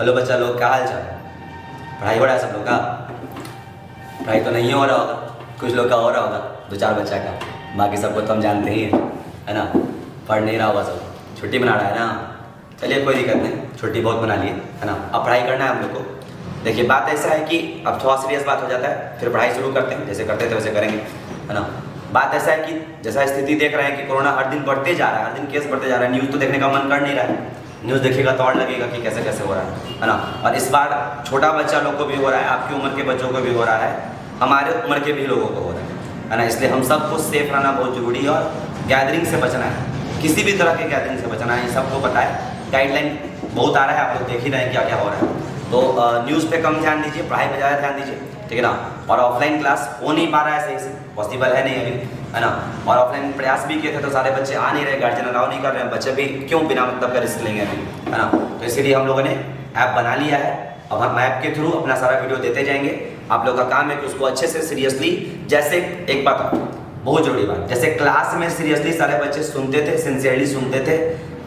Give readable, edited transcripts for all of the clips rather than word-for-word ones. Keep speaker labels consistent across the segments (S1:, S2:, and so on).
S1: Hello बच्चा लोग, क्या हाल चाल? पढ़ाई हो रहा है सब लोग का? पढ़ाई तो नहीं हो रहा होगा, कुछ लोग का हो रहा होगा, दो चार बच्चा का। बाकी सबको तो हम जानते ही हैं, है ना। पढ़ नहीं रहा होगा सब, छुट्टी मना रहा है ना। चलिए कोई दिक्कत नहीं, छुट्टी बहुत मना लिए, है ना। अब पढ़ाई करना है हम लोग को। देखिए बात ऐसा है कि अब थोड़ा सीरियस बात हो जाता है, फिर पढ़ाई शुरू करते हैं, जैसे करते थे वैसे करेंगे, है ना। बात ऐसा है कि जैसा स्थिति देख रहे हैं कि कोरोना हर दिन बढ़ते जा रहा है, हर दिन केस बढ़ते जा रहा है। न्यूज़ तो देखने का मन कर नहीं रहा है, न्यूज़ देखिएगा तो और लगेगा कि कैसे कैसे हो रहा है ना। और इस बार छोटा बच्चा लोग को भी हो रहा है, आपकी उम्र के बच्चों को भी हो रहा है, हमारे उम्र के भी लोगों को हो रहा है ना। इसलिए हम सबको सेफ रहना बहुत जरूरी है और गैदरिंग से बचना है, किसी भी तरह के गैदरिंग से बचना है, ये सबको पता है। गाइडलाइन बहुत आ रहा है, आप लोग देख ही रहे हैं क्या क्या हो रहा है। तो न्यूज़ पे कम ध्यान दीजिए, पढ़ाई पे ज़्यादा ध्यान दीजिए, ठीक है ना। और ऑफलाइन क्लास हो नहीं पा रहा है सही से, पॉसिबल है नहीं अभी, है ना। और ऑफलाइन प्रयास भी किए थे तो सारे बच्चे आ नहीं रहे, गार्जियन अलाउ नहीं कर रहे हैं, बच्चे भी क्यों बिना मतलब का रिस्क लेंगे अभी, है ना। तो इसीलिए हम लोगों ने ऐप बना लिया है। अब हम ऐप के थ्रू अपना सारा वीडियो देते जाएंगे। आप लोग का काम है कि उसको अच्छे से सीरियसली, जैसे एक बात बहुत जरूरी बात, जैसे क्लास में सीरियसली सारे बच्चे सुनते थे, सिंसियरली सुनते थे,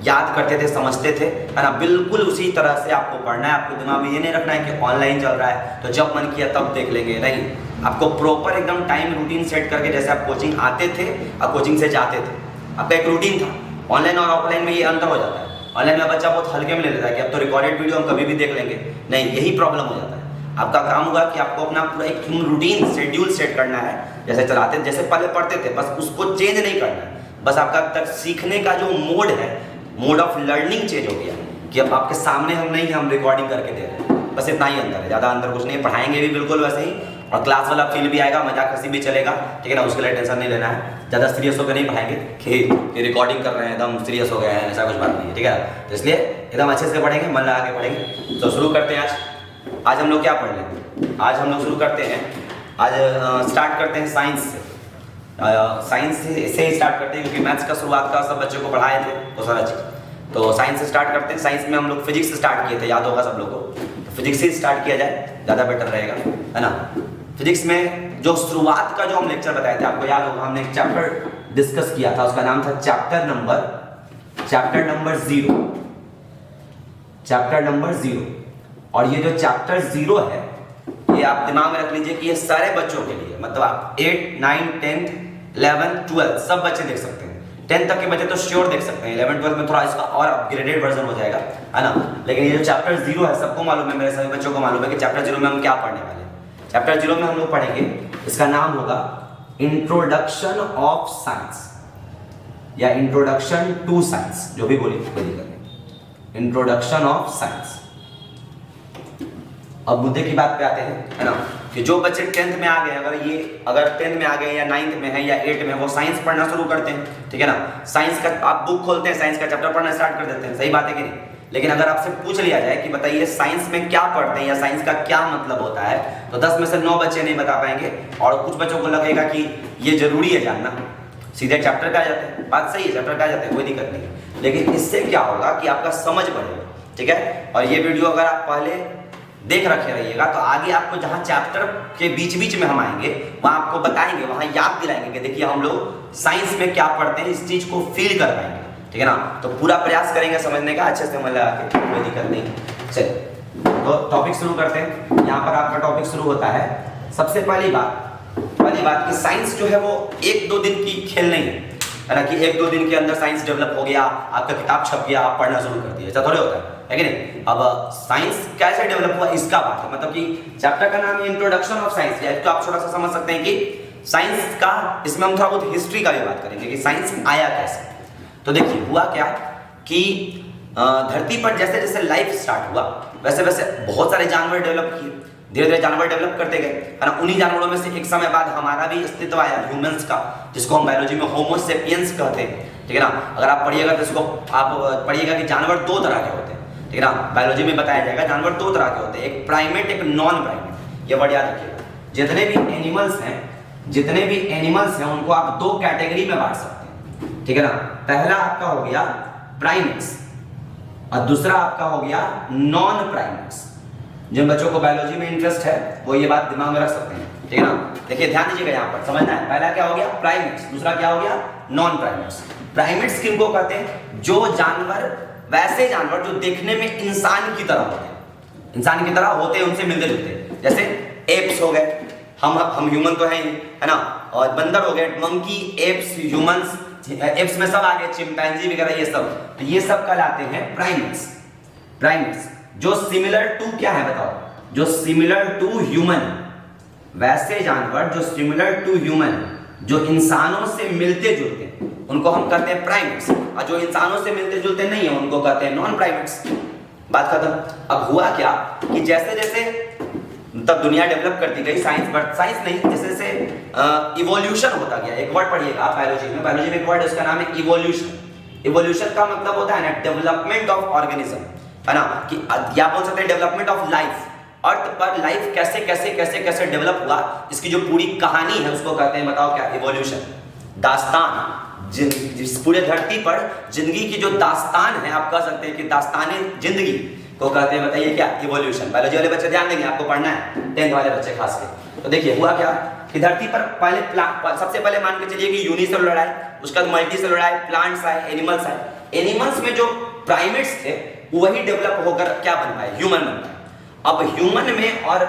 S1: याद करते थे, समझते थे, है ना। बिल्कुल उसी तरह से आपको पढ़ना है। आपको दिमाग में ये नहीं रखना है कि ऑनलाइन चल रहा है तो जब मन किया तब देख लेंगे, नहीं। आपको प्रॉपर एकदम टाइम रूटीन सेट करके, जैसे आप कोचिंग आते थे और कोचिंग से जाते थे, आपका एक रूटीन था। ऑनलाइन और ऑफलाइन में ये अंतर हो जाता है। ऑनलाइन में बच्चा बहुत हल्के में ले लेता है कि अब तो रिकॉर्डेड वीडियो हम कभी भी देख लेंगे, नहीं, यही प्रॉब्लम हो जाता है। आपका काम होगा कि आपको अपना पूरा एक रूटीन शेड्यूल सेट करना है, जैसे चलाते, जैसे पहले पढ़ते थे, बस उसको चेंज नहीं करना है। बस आपका तक सीखने का जो मोड है, मोड ऑफ लर्निंग चेंज हो गया कि अब आपके सामने हम नहीं, हम रिकॉर्डिंग करके दे रहे हैं, बस इतना ही अंतर है, ज़्यादा अंतर कुछ नहीं। पढ़ाएंगे भी बिल्कुल वैसे ही, और क्लास वाला फील भी आएगा, मजाक हंसी भी चलेगा, ठीक है ना। उसके लिए टेंशन नहीं लेना है, ज़्यादा सीरियस होकर नहीं पढ़ाएंगे कि रिकॉर्डिंग कर रहे हैं एकदम सीरियस हो गए हैं, ऐसा कुछ बात नहीं है, ठीक है। तो इसलिए एकदम अच्छे से पढ़ेंगे, मन लगा के पढ़ेंगे। तो शुरू करते हैं आज हम लोग क्या पढ़ लेंगे। आज हम लोग शुरू करते हैं, आज स्टार्ट करते हैं साइंस से। साइंस से ही स्टार्ट करते हैं क्योंकि मैथ्स का शुरुआत का सब बच्चों को पढ़ाए थे वो सारा चीज़। तो साइंस से स्टार्ट करते हैं। साइंस में हम लोग फिजिक्स से स्टार्ट किए थे, याद होगा सब लोग को। तो फिजिक्स से स्टार्ट किया जाए, ज़्यादा बेटर रहेगा, है ना। फिजिक्स में जो शुरुआत का जो हम लेक्चर बताए थे, आपको याद होगा, हमने एक चैप्टर डिस्कस किया था, उसका नाम था चैप्टर नंबर 0, चैप्टर नंबर 0। और ये जो चैप्टर 0 है, ये आप दिमाग में रख लीजिए कि ये सारे बच्चों के लिए, मतलब आप 8, 9, 10, 11, 12 सब बच्चे देख सकते हैं। 10 तक के बच्चे तो श्योर देख सकते हैं, 11, 12 में थोड़ा इसका और अपग्रेडेड वर्जन हो जाएगा, है ना। लेकिन ये जो चैप्टर 0 है, सबको मालूम है, मेरे सभी बच्चों को मालूम है कि चैप्टर 0 में हम क्या पढ़ने वाले हैं। चैप्टर 0 में हम लोग पढ़ेंगे, इसका नाम होगा इंट्रोडक्शन ऑफ साइंस या इंट्रोडक्शन टू साइंस, जो भी बोलिए कोई दिक्कत नहीं, इंट्रोडक्शन ऑफ साइंस। अब मुद्दे की बात पे आते हैं, है ना, कि जो बच्चे 10th में आ गए, अगर 10th में आ गए या 9th में है या 8th में, वो साइंस पढ़ना शुरू करते हैं, ठीक है ना। साइंस का आप बुक खोलते हैं, साइंस का चैप्टर पढ़ना स्टार्ट कर देते हैं, सही बात है कि नहीं। लेकिन अगर आपसे पूछ लिया जाए कि बताइए साइंस में क्या पढ़ते हैं या साइंस का क्या मतलब होता है, तो 10 में से 9 बच्चे नहीं बता पाएंगे। और कुछ बच्चों को लगेगा कि ये जरूरी है जानना, सीधे चैप्टर पे आ जाते हैं। बात सही है, चैप्टर पे आ जाते हैं, कोई दिक्कत नहीं। लेकिन इससे क्या होगा कि आपका समझ बढ़ेगा, ठीक है। और ये वीडियो अगर आप पहले देख रखे रहिएगा तो आगे आपको जहाँ चैप्टर के बीच बीच में हम आएंगे, वहाँ आपको बताएंगे, वहाँ याद दिलाएंगे कि देखिए हम लोग साइंस में क्या पढ़ते हैं, इस चीज़ को फील कर पाएंगे, ठीक है ना। तो पूरा प्रयास करेंगे समझने का, अच्छे से मन लगा के, कोई दिक्कत नहीं। चलिए तो टॉपिक शुरू करते हैं। यहाँ पर आपका टॉपिक शुरू होता है, सबसे पहली बात कि साइंस जो है वो 1-2 दिन की खेल नहीं है ना, कि 1-2 दिन के अंदर साइंस डेवलप हो गया, आपका किताब छप गया, आप पढ़ना शुरू कर दिए, ऐसा थोड़े होता है कि नहीं। अब साइंस कैसे डेवलप हुआ इसका बात है, मतलब कि चैप्टर का नाम है इंट्रोडक्शन ऑफ साइंस, या तो आप छोटा सा समझ सकते हैं कि साइंस का, इसमें हम थोड़ा बहुत हिस्ट्री का भी बात करेंगे कि साइंस आया कैसे। तो देखिए हुआ क्या कि धरती पर जैसे जैसे लाइफ स्टार्ट हुआ, वैसे वैसे बहुत सारे जानवर डेवलप किए, धीरे धीरे जानवर डेवलप करते गए, है ना। उन्हीं जानवरों में से एक समय बाद हमारा भी अस्तित्व आया, ह्यूमंस का, जिसको हम बायोलॉजी में होमो सेपियंस कहते हैं, ठीक है ना। अगर आप पढ़िएगा तो इसको आप पढ़िएगा कि जानवर 2 तरह के होते हैं, ठीक है ना। बायोलॉजी में बताया जाएगा जानवर 2 तरह के होते हैं, एक प्राइमेट, एक नॉन प्राइमेट। ये वर्ड याद रखिएगा। जितने भी एनिमल्स हैं उनको आप 2 कैटेगरी में बांट सकते हैं, ठीक है ना। पहला आपका हो गया प्राइमेट्स और दूसरा आपका हो गया नॉन प्राइमेट्स। जिन बच्चों को बायोलॉजी में इंटरेस्ट है वो ये बात दिमाग में रख सकते हैं, ठीक है ना। देखिए ध्यान दीजिएगा, यहाँ पर समझना है, पहला क्या हो गया प्राइमेट्स, दूसरा क्या हो गया नॉन प्राइमेट्स। प्राइमेट्स किनको कहते हैं, जो जानवर, वैसे जानवर जो देखने में इंसान की तरह होते हैं, इंसान की तरह होते हैं, उनसे मिलते जुलते, जैसे एप्स हो गए, हम ह्यूमन तो है ही, है ना, और बंदर हो गए, मंकी, एप्स, ह्यूमंस, एप्स में सब आ गए, चिंपैंजी वगैरह, ये सब, तो ये सब कहलाते हैं प्राइमेट्स। प्राइमेट्स जो सिमिलर टू क्या है बताओ, जो सिमिलर टू ह्यूमन, वैसे जानवर जो सिमिलर टू ह्यूमन, जो इंसानों से मिलते जुलते हैं, उनको हम कहते हैं प्राइमेट्स, और जो इंसानों से मिलते जुलते नहीं है उनको कहते हैं नॉन प्राइमेट्स। बात खत्म। अब हुआ क्या कि जैसे जैसे तब दुनिया डेवलप करती गई, साइंस नहीं, जैसे जैसे इवोल्यूशन होता गया। एक वर्ड पढ़िएगा बायोलॉजी में एक वर्ड है, उसका नाम है इवोल्यूशन। इवोल्यूशन का मतलब होता है ना डेवलपमेंट ऑफ ऑर्गेनिज्म, है ना, कि क्या बोल सकते हैं डेवलपमेंट ऑफ लाइफ। अर्थ पर लाइफ कैसे कैसे कैसे कैसे डेवलप हुआ, इसकी जो पूरी कहानी है उसको कहते हैं, बताओ क्या, इवोल्यूशन। दास्तान, जिस पूरे धरती पर जिंदगी की जो दास्तान है, आप कह सकते हैं कि दास्ताने जिंदगी को कहते हैं, बताइए क्या, इवोल्यूशन। बायोलॉजी वाले बच्चे ध्यान देंगे, आपको पढ़ना है, 10th वाले बच्चे खास के। तो देखिए हुआ क्या कि धरती पर सबसे पहले मान के चलिए कि यूनिसेलुलर आए, उसका मल्टीसेलुलर आए, प्लांट्स आए, एनिमल्स आए। एनिमल्स में जो प्राइमेट्स थे वही डेवलप होकर क्या बन पाए, ह्यूमन बन पाए। अब ह्यूमन में और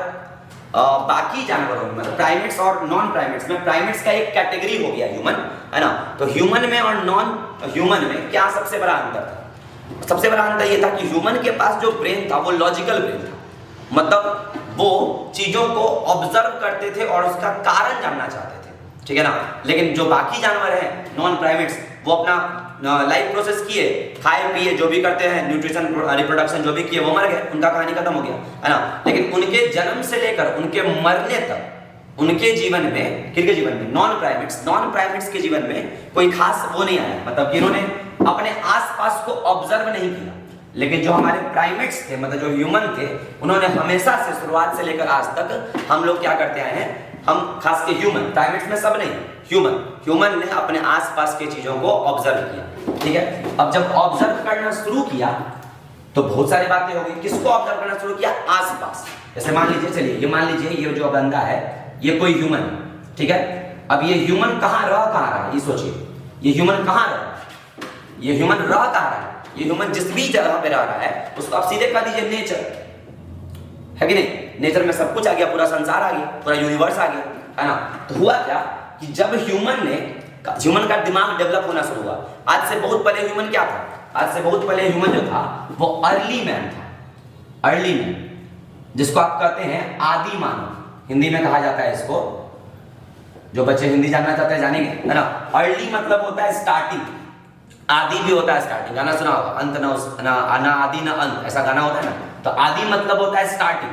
S1: बाकी जानवरों में, मतलब प्राइमेट्स और नॉन प्राइमेट्स में, प्राइमेट्स का एक कैटेगरी हो गया ह्यूमन, है ना। तो ह्यूमन में और नॉन ह्यूमन में क्या सबसे बड़ा अंतर था? सबसे बड़ा अंतर ये था कि ह्यूमन के पास जो ब्रेन था वो लॉजिकल ब्रेन था, मतलब वो चीजों को ऑब्जर्व करते थे और उसका कारण जानना चाहते थे, ठीक है ना। लेकिन जो बाकी जानवर हैं नॉन प्राइमेट्स, वो अपना लाइफ प्रोसेस किए, खाए पिए, जो भी करते हैं, न्यूट्रिशन रिप्रोडक्शन जो भी किए, वो मर गए, उनका कहानी खत्म हो गया, है ना। लेकिन उनके जन्म से लेकर उनके मरने तक, उनके जीवन में, किनके जीवन में, नॉन प्राइमेट्स के जीवन में कोई खास वो नहीं आया, मतलब कि इन्होंने अपने आसपास को ऑब्जर्व नहीं किया। लेकिन जो हमारे प्राइमेट्स थे, मतलब जो ह्यूमन थे, उन्होंने हमेशा से, शुरुआत से लेकर आज तक, हम लोग क्या करते आए हैं, हम खास के ह्यूमन, प्राइमेट्स में सब नहीं, ह्यूमन ने अपने आसपास की चीजों को ऑब्जर्व किया, ठीक है। अब जब ऑब्जर्व करना शुरू किया तो बहुत सारी बातें हो गई। किसको ऑब्जर्व करना शुरू किया? आसपास। जैसे मान लीजिए, चलिए ये मान लीजिए, ये जो बंदा है, ये कोई ह्यूमन, ठीक है। अब ये ह्यूमन कहाँ रहा, ये सोचिए, ये ह्यूमन कहाँ रहा, ये ह्यूमन रह कहाँ रहा है, ये ह्यूमन जिस भी जगह पे रह रहा है उसको आप सीधे कह दीजिए नेचर, है कि नहीं। नेचर में सब कुछ आ गया, पूरा संसार आ गया, पूरा यूनिवर्स आ गया, है ना। तो हुआ क्या कि जब ह्यूमन का दिमाग डेवलप होना शुरू हुआ, आज से बहुत पहले ह्यूमन क्या था, आज से बहुत पहले ह्यूमन जो था वो अर्ली मैन था। अर्ली मैन, जिसको आप कहते हैं आदि मानव, हिंदी में कहा जाता है इसको। जो बच्चे हिंदी जानना चाहते हैं जानेंगे, है ना। अर्ली मतलब होता है स्टार्टिंग, आदि भी होता है स्टार्टिंग, गाना सुना होगा, अंत ना आदि ना अंत, ऐसा गाना होता है ना। तो आदि मतलब होता है स्टार्टिंग,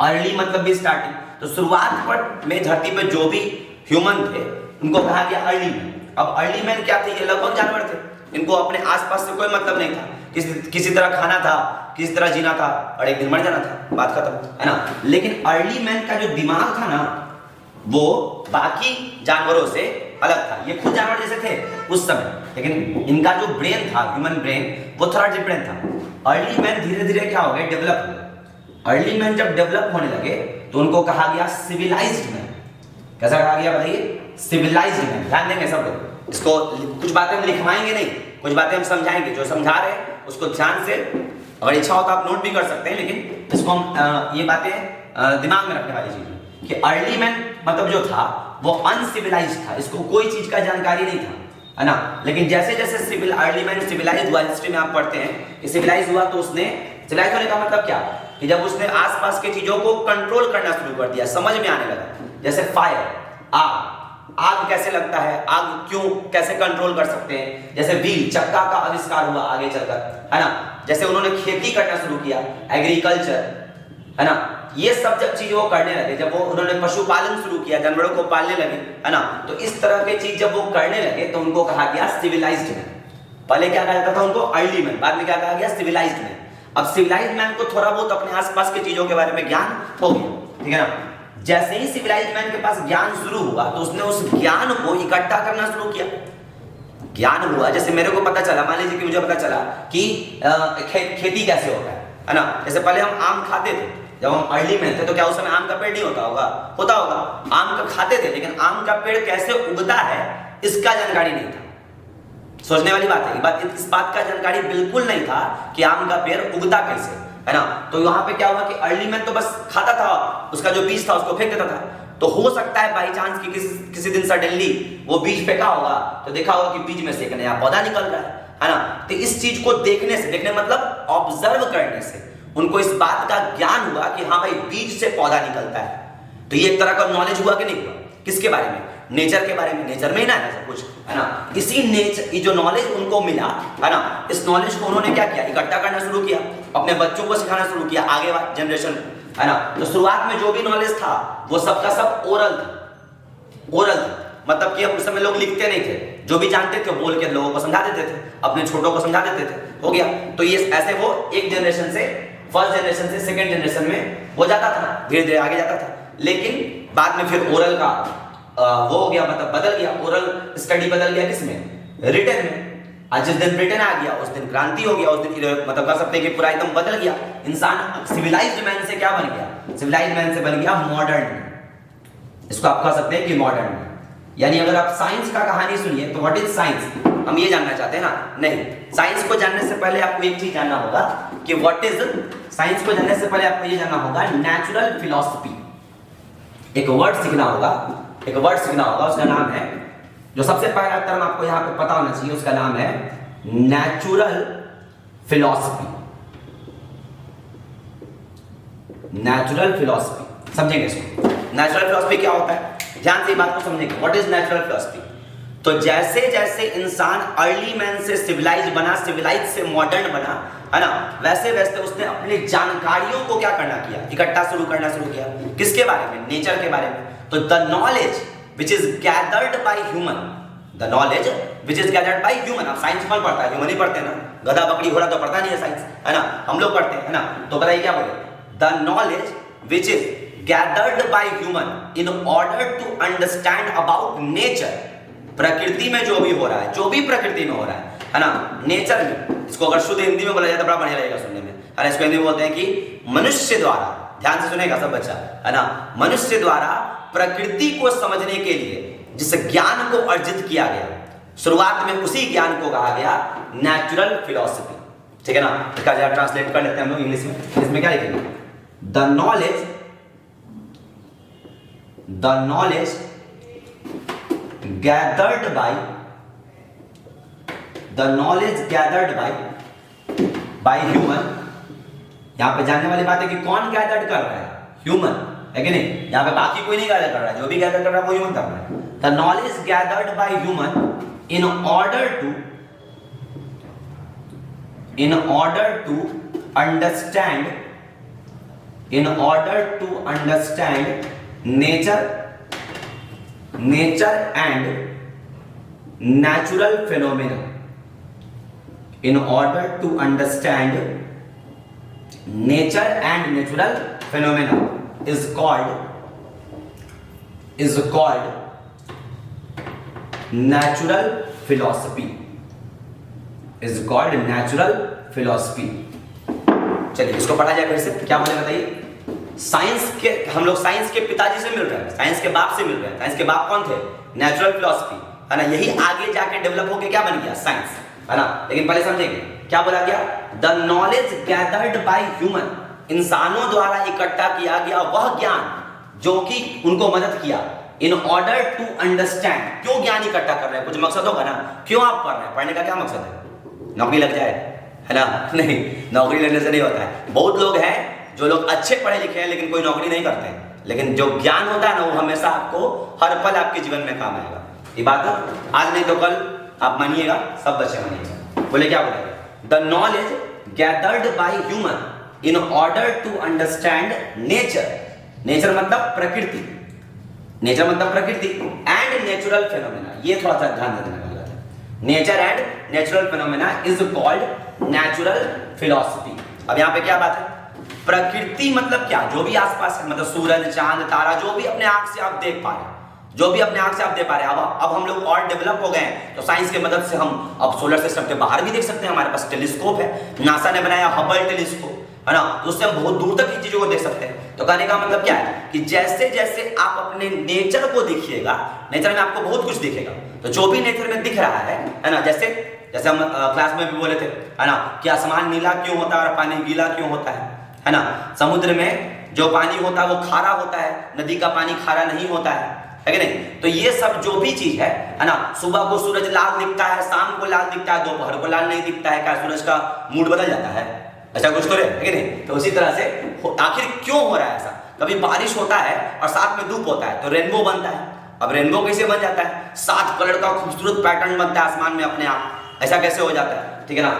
S1: अर्ली मतलब भी स्टार्टिंग। तो शुरुआत पर में धरती पे जो भी ह्यूमन थे उनको कहा गया अर्ली मैन। अब अर्ली मैन क्या थे? ये लगभग जानवर थे, इनको अपने आसपास से कोई मतलब नहीं था, किसी तरह खाना था, किसी तरह जीना था और एक दिन मर जाना था, बात खत्म, है ना। लेकिन अर्ली मैन का जो दिमाग था ना, वो बाकी जानवरों से अलग था। ये खुद जानवर जैसे थे उस समय, लेकिन इनका जो ब्रेन था, ह्यूमन ब्रेन, वो थोड़ा डिफरेंट था। अर्ली मैन धीरे धीरे क्या हो गए, डेवलप हो गए। अर्ली मैन जब डेवलप होने लगे तो उनको कहा गया सिविलाइज्ड मैन। कैसा कहा गया बताइए? Civilised man. ध्यान देंगे सब लोग, इसको कुछ बातें हम लिखवाएंगे नहीं, कुछ बातें हम समझाएंगे। जो समझा रहे हैं उसको ध्यान से, अगर इच्छा हो तो आप नोट भी कर सकते हैं, लेकिन इसको हम ये बातें दिमाग में रखने वाली चीज है कि अर्ली मैन मतलब जो था वो अनसिविलाइज्ड था, इसको कोई चीज का जानकारी नहीं था, है ना। लेकिन जैसे जैसे अर्ली मैन सिविलाइज हुआ, हिस्ट्री में आप पढ़ते हैं कि सिविलाइज हुआ, तो उसने सिविलाइज होने का मतलब क्या कि जब उसने आसपास की चीजों को कंट्रोल करना शुरू कर दिया, समझ में आने लगा। जैसे फायर, आग कैसे लगता है, आग क्यों, कैसे कंट्रोल कर सकते हैं। जैसे व्हील, चक्का का आविष्कार हुआ आगे चलकर, है ना। जैसे उन्होंने खेती करना शुरू किया, एग्रीकल्चर, है ना। ये सब जब चीज वो करने लगे, जब वो उन्होंने पशुपालन शुरू किया, जानवरों को पालने लगे, है ना, तो इस तरह के चीज जब वो करने लगे तो उनको कहा गया सिविलाइज्ड मैन। पहले क्या कहा जाता था उनको? Early man. बाद में क्या कहा गया? Civilised man. अब सिविलाइज्ड मैन को थोड़ा बहुत अपने आसपास की चीजों के बारे में ज्ञान हो गया, ठीक है ना। जैसे ही सिविलाइज्ड मैन के पास ज्ञान शुरू हुआ तो उसने उस ज्ञान को इकट्ठा करना शुरू किया। ज्ञान हुआ, जैसे मेरे को पता चला, मान लीजिए कि मुझे पता चला कि खेती कैसे होता है ना। जैसे पहले हम आम खाते थे, जब हम अर्ली में थे तो क्या उस समय आम का पेड़ नहीं होता होगा? होता होगा, आम का खाते थे, लेकिन आम का पेड़ कैसे उगता है इसका जानकारी नहीं था। सोचने वाली बात है, इस बात का जानकारी बिल्कुल नहीं था कि आम का पेड़ उगता कैसे, है ना। तो यहाँ पे क्या हुआ कि अर्ली मैन तो बस खाता था, उसका जो बीज था उसको फेंक देता था। तो हो सकता है बाई चांस कि किसी दिन सडनली वो बीज फेंका होगा तो देखा होगा कि बीज में से एक नया पौधा निकल रहा है ना। तो इस चीज को देखने मतलब ऑब्जर्व करने से उनको इस बात का ज्ञान हुआ कि हाँ भाई बीज से पौधा निकलता है। तो ये एक तरह का नॉलेज हुआ कि नहीं हुआ? किसके बारे में? नेचर के बारे में। नेचर में ही ना है सब कुछ, है ना। इसी नेचर, ये जो नॉलेज उनको मिला, है ना, इस नॉलेज को उन्होंने क्या किया? इकट्ठा करना शुरू किया, अपने बच्चों को सिखाना शुरू किया, आगे जनरेशन, है ना। तो शुरुआत में जो भी नॉलेज था वो सबका सब ओरल था। ओरल मतलब कि उस समय लोग लिखते नहीं थे, जो भी जानते थे बोल के लोगों को समझा देते थे, अपने छोटों को समझा देते थे, हो गया। तो ये ऐसे वो एक जनरेशन से, फर्स्ट जनरेशन से सेकंड जनरेशन में वो जाता था, धीरे धीरे आगे जाता था। लेकिन बाद में फिर ओरल का वो हो गया, मतलब बदल गया, ओरल स्टडी बदल गया किसमें? रिटन में। आज जिस दिन रिटन आ गया उस दिन क्रांति हो गया, उस दिन मतलब कर सकते हैं कि पूरा एकदम बदल गया। इंसान सिविलाइज्ड मैन से क्या बन गया? सिविलाइज्ड मैन से बन गया मॉडर्न। इसको आप कह सकते हैं कि मॉडर्न। यानी अगर आप साइंस का कहानी सुनिए तो व्हाट इज साइंस, हम ये जानना चाहते हैं ना? नहीं, साइंस को जानने से पहले आपको एक चीज जानना होगा कि व्हाट इज साइंस को जानने से पहले आपको ये जानना होगा नेचुरल फिलॉसफी। एक वर्ड सीखना होगा, एक वर्ड सीखना होगा, उसका नाम है, जो सबसे पहला टर्म आपको यहां पे पता होना चाहिए, उसका नाम है नेचुरल फिलॉसफी। नेचुरल फिलॉसफी, समझेंगे इसको? नेचुरल फिलॉसफी क्या होता है, ध्यान से बात को समझेंगे। What is natural philosophy? तो जैसे जैसे इंसान अर्ली मैन से सिविलाइज बना, सिविलाइज से मॉडर्न बना, है ना, वैसे वैसे उसने अपनी जानकारियों को क्या करना किया? इकट्ठा करना शुरू किया। किसके बारे में? नेचर के बारे में। तो the knowledge which is gathered by human, the knowledge which is gathered by human. आप साइंस कौन पढ़ता है? ह्यूमन ही पढ़ते हैं ना। गधा बकरी घोड़ा तो पढ़ता नहीं है साइंस, है ना, हम लोग पढ़ते हैं, है ना। तो बताइए क्या बोले? The knowledge which is gathered by human in order to understand about nature। प्रकृति में जो भी हो रहा है, जो भी प्रकृति में हो रहा है ना, नेचर में। इसको अगर शुद्ध हिंदी में बोला जाए तो बड़ा बढ़िया लगेगा सुनने में, है ना। इसको हिंदी में बोलते हैं कि मनुष्य द्वारा, ध्यान से सुनेगा सब बच्चा, है ना, मनुष्य द्वारा प्रकृति को समझने के लिए जिस ज्ञान को अर्जित किया गया, शुरुआत में उसी ज्ञान को कहा गया नेचुरल फिलॉसफी। ठीक है ना। इसका जरा ट्रांसलेट कर लेते हैं हम लोग इंग्लिश में। इसमें क्या लिखेंगे? The knowledge gathered by human। यहां पे जानने वाली बात है कि कौन गैदर्ड कर रहा है? ह्यूमन, है कि नहीं? यहां पे बाकी कोई नहीं गैदर कर रहा है, जो भी गैदर कर रहा है वो ह्यूमन कर रहा है। The knowledge gathered by human in order to understand nature and natural phenomena। In order to understand nature and natural phenomena is called natural philosophy। चलिए इसको पढ़ा जाए फिर से। क्या बोले बताइए? साइंस के, हम लोग साइंस के पिताजी से मिल रहे हैं, साइंस के बाप से मिल रहे हैं। साइंस के बाप कौन थे? नेचुरल फिलॉसफी, है ना। यही आगे जाके डेवलप होके क्या बन गया? साइंस, है ना। लेकिन पहले समझेंगे क्या बोला गया? The knowledge gathered by human, इंसानों द्वारा इकट्ठा किया गया वह ज्ञान जो कि उनको मदद किया इन ऑर्डर टू अंडरस्टैंड। क्यों ज्ञान इकट्ठा कर रहे हैं? कुछ मकसद होगा ना। क्यों आप पढ़ रहे हैं? पढ़ने का क्या मकसद है? नौकरी लग जाए, है ना? नहीं, नौकरी लगने से नहीं होता है। बहुत लोग हैं जो लोग अच्छे पढ़े लिखे हैं लेकिन कोई नौकरी नहीं करते हैं। लेकिन जो ज्ञान होता है ना, वो हमेशा आपको हर पल आपके जीवन में काम आएगा। ये बात आज नहीं तो कल आप मानिएगा, सब बच्चे मानिएगा। बोले क्या बोले? The knowledge gathered by human in order to understand nature. Nature मतलब प्रकृति, नेचर मतलब प्रकृति, एंड नेचुरल फेनोमेना। ये थोड़ा सा ध्यान देने वाली बात है। Nature and natural phenomena is called natural philosophy. अब यहाँ पे क्या बात है? प्रकृति मतलब क्या? जो भी आसपास है, मतलब सूरज, चांद, तारा, जो भी अपने आंख से आप देख पा रहे हैं, जो भी अपने आंख से आप देख पा रहे हैं। अब हम लोग और डेवलप हो गए हैं तो साइंस की मदद से हम अब सोलर सिस्टम के बाहर भी देख सकते हैं। हमारे पास टेलीस्कोप है, नासा ने बनाया हबल टेलीस्कोप, है ना। तो उससे हम बहुत दूर तक की चीजों को देख सकते हैं। तो कहने का मतलब क्या है कि जैसे जैसे आप अपने नेचर को देखिएगा, नेचर में आपको बहुत कुछ दिखेगा। तो जो भी नेचर में दिख रहा है ना, जैसे जैसे हम क्लास में भी बोले थे, है ना, कि आसमान नीला क्यों होता है और पानी गीला क्यों होता है ना। समुद्र में जो पानी होता है वो खारा होता है, नदी का पानी खारा नहीं होता है कि नहीं। तो ये सब जो भी चीज है ना, सुबह को सूरज लाल दिखता है, शाम को लाल दिखता है, दोपहर को लाल नहीं दिखता है, क्या सूरज का मूड बदल जाता है, ऐसा कुछ तो है कि नहीं। तो उसी तरह से आखिर क्यों हो रहा है ऐसा, कभी बारिश होता है और साथ में धूप होता है तो रेनबो बनता है। अब रेनबो कैसे बन जाता है, 7 कलर का खूबसूरत पैटर्न बनता है आसमान में अपने आप, ऐसा कैसे हो जाता है, ठीक है ना।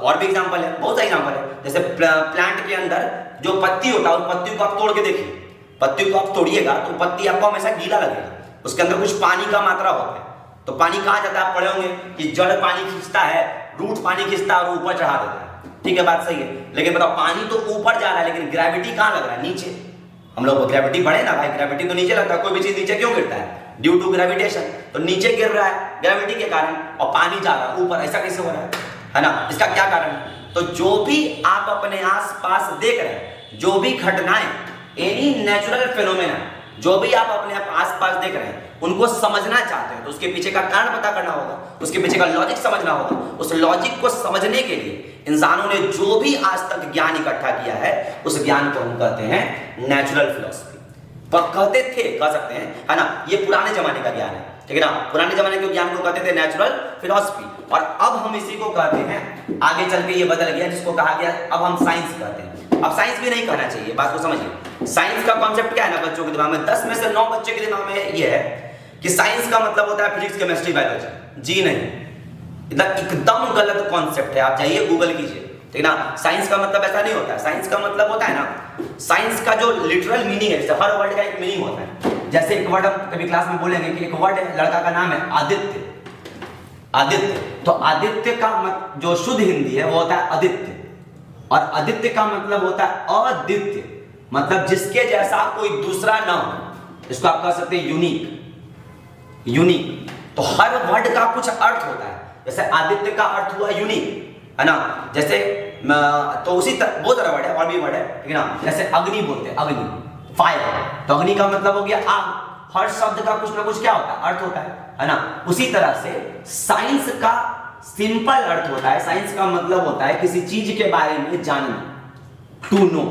S1: और भी एग्जांपल है, बहुत सारे एग्जांपल है। जैसे प्लांट के अंदर जो पत्ती होता है, उस पत्ती को आप तोड़ के देखिए, पत्ती को आप तोड़िएगा तो पत्ती आपको हमेशा गीला लगेगा, उसके अंदर कुछ पानी का मात्रा होता है। तो पानी कहाँ जाता है, आप पढ़े होंगे कि जड़ पानी खींचता है, रूट पानी खींचता है और ऊपर चढ़ा देता है, ठीक है, बात सही है। लेकिन बताओ पानी तो ऊपर जा रहा है लेकिन ग्रेविटी कहाँ लग रहा है, नीचे। हम लोग ग्रेविटी बढ़े ना भाई, ग्रेविटी तो नीचे लगता है, कोई भी चीज नीचे क्यों गिरता है, ड्यू टू ग्रेविटेशन। तो नीचे गिर रहा है ग्रेविटी के कारण और पानी जा रहा है ऊपर, ऐसा कैसे हो रहा है ना। इसका क्या कारण है, तो जो भी आप अपने आस पास देख रहे हैं, जो भी घटनाएं, एनी नेचुरल फिनोमेना, जो भी आप अपने आस पास देख रहे हैं, उनको समझना चाहते हैं तो उसके पीछे का कारण पता करना होगा, उसके पीछे का लॉजिक समझना होगा। उस लॉजिक को समझने के लिए इंसानों ने जो भी आज तक ज्ञान इकट्ठा किया है, उस ज्ञान को हम कहते हैं नेचुरल फिलॉसफी। कहते थे, कह सकते हैं, है ना, ये पुराने जमाने का ज्ञान है, ठीक है ना। पुराने जमाने के ज्ञान को कहते थे नेचुरल फिलॉसफी, और अब हम इसी को कहते हैं, आगे चल के ये बदल गया, जिसको कहा गया अब हम साइंस कहते हैं। अब साइंस भी नहीं कहना चाहिए, बात को समझिए। साइंस का कॉन्सेप्ट क्या है ना बच्चों के दिमाग में, 10 में से 9 बच्चे के दिमाग में ये है कि साइंस का मतलब होता है फिजिक्स, केमिस्ट्री, बायोलॉजी। जी नहीं, एकदम गलत कॉन्सेप्ट है, आप जाइए गूगल कीजिए, ठीक ना। साइंस का मतलब ऐसा नहीं होता है। साइंस का मतलब होता है ना, साइंस का जो लिटरल मीनिंग है, जैसे हर वर्ड का एक मीनिंग होता है। जैसे एक वर्ड हम कभी क्लास में बोलेंगे कि एक वर्ड है, लड़का का नाम है आदित्य, आदित्य, तो आदित्य का जो शुद्ध हिंदी है वो होता है आदित्य, और आदित्य का मतलब होता है अद्वितीय, मतलब जिसके जैसा कोई दूसरा ना हो। इसको आप कह सकते हैं यूनिक, यूनिक। तो हर वर्ड का कुछ अर्थ होता है, जैसे आदित्य का अर्थ हुआ यूनिक, है ना। जैसे तो उसी तरह बहुत सारा वर्ड है, और भी वर्ड है, ठीक है ना। जैसे अग्नि बोलते हैं, अग्नि, फायर, तो अग्नि का मतलब हो गया आग। हर शब्द का कुछ ना कुछ क्या होता है, अर्थ होता है ना। उसी तरह से साइंस का सिंपल अर्थ होता है, साइंस का मतलब होता है किसी चीज के बारे में जानना, टू नो।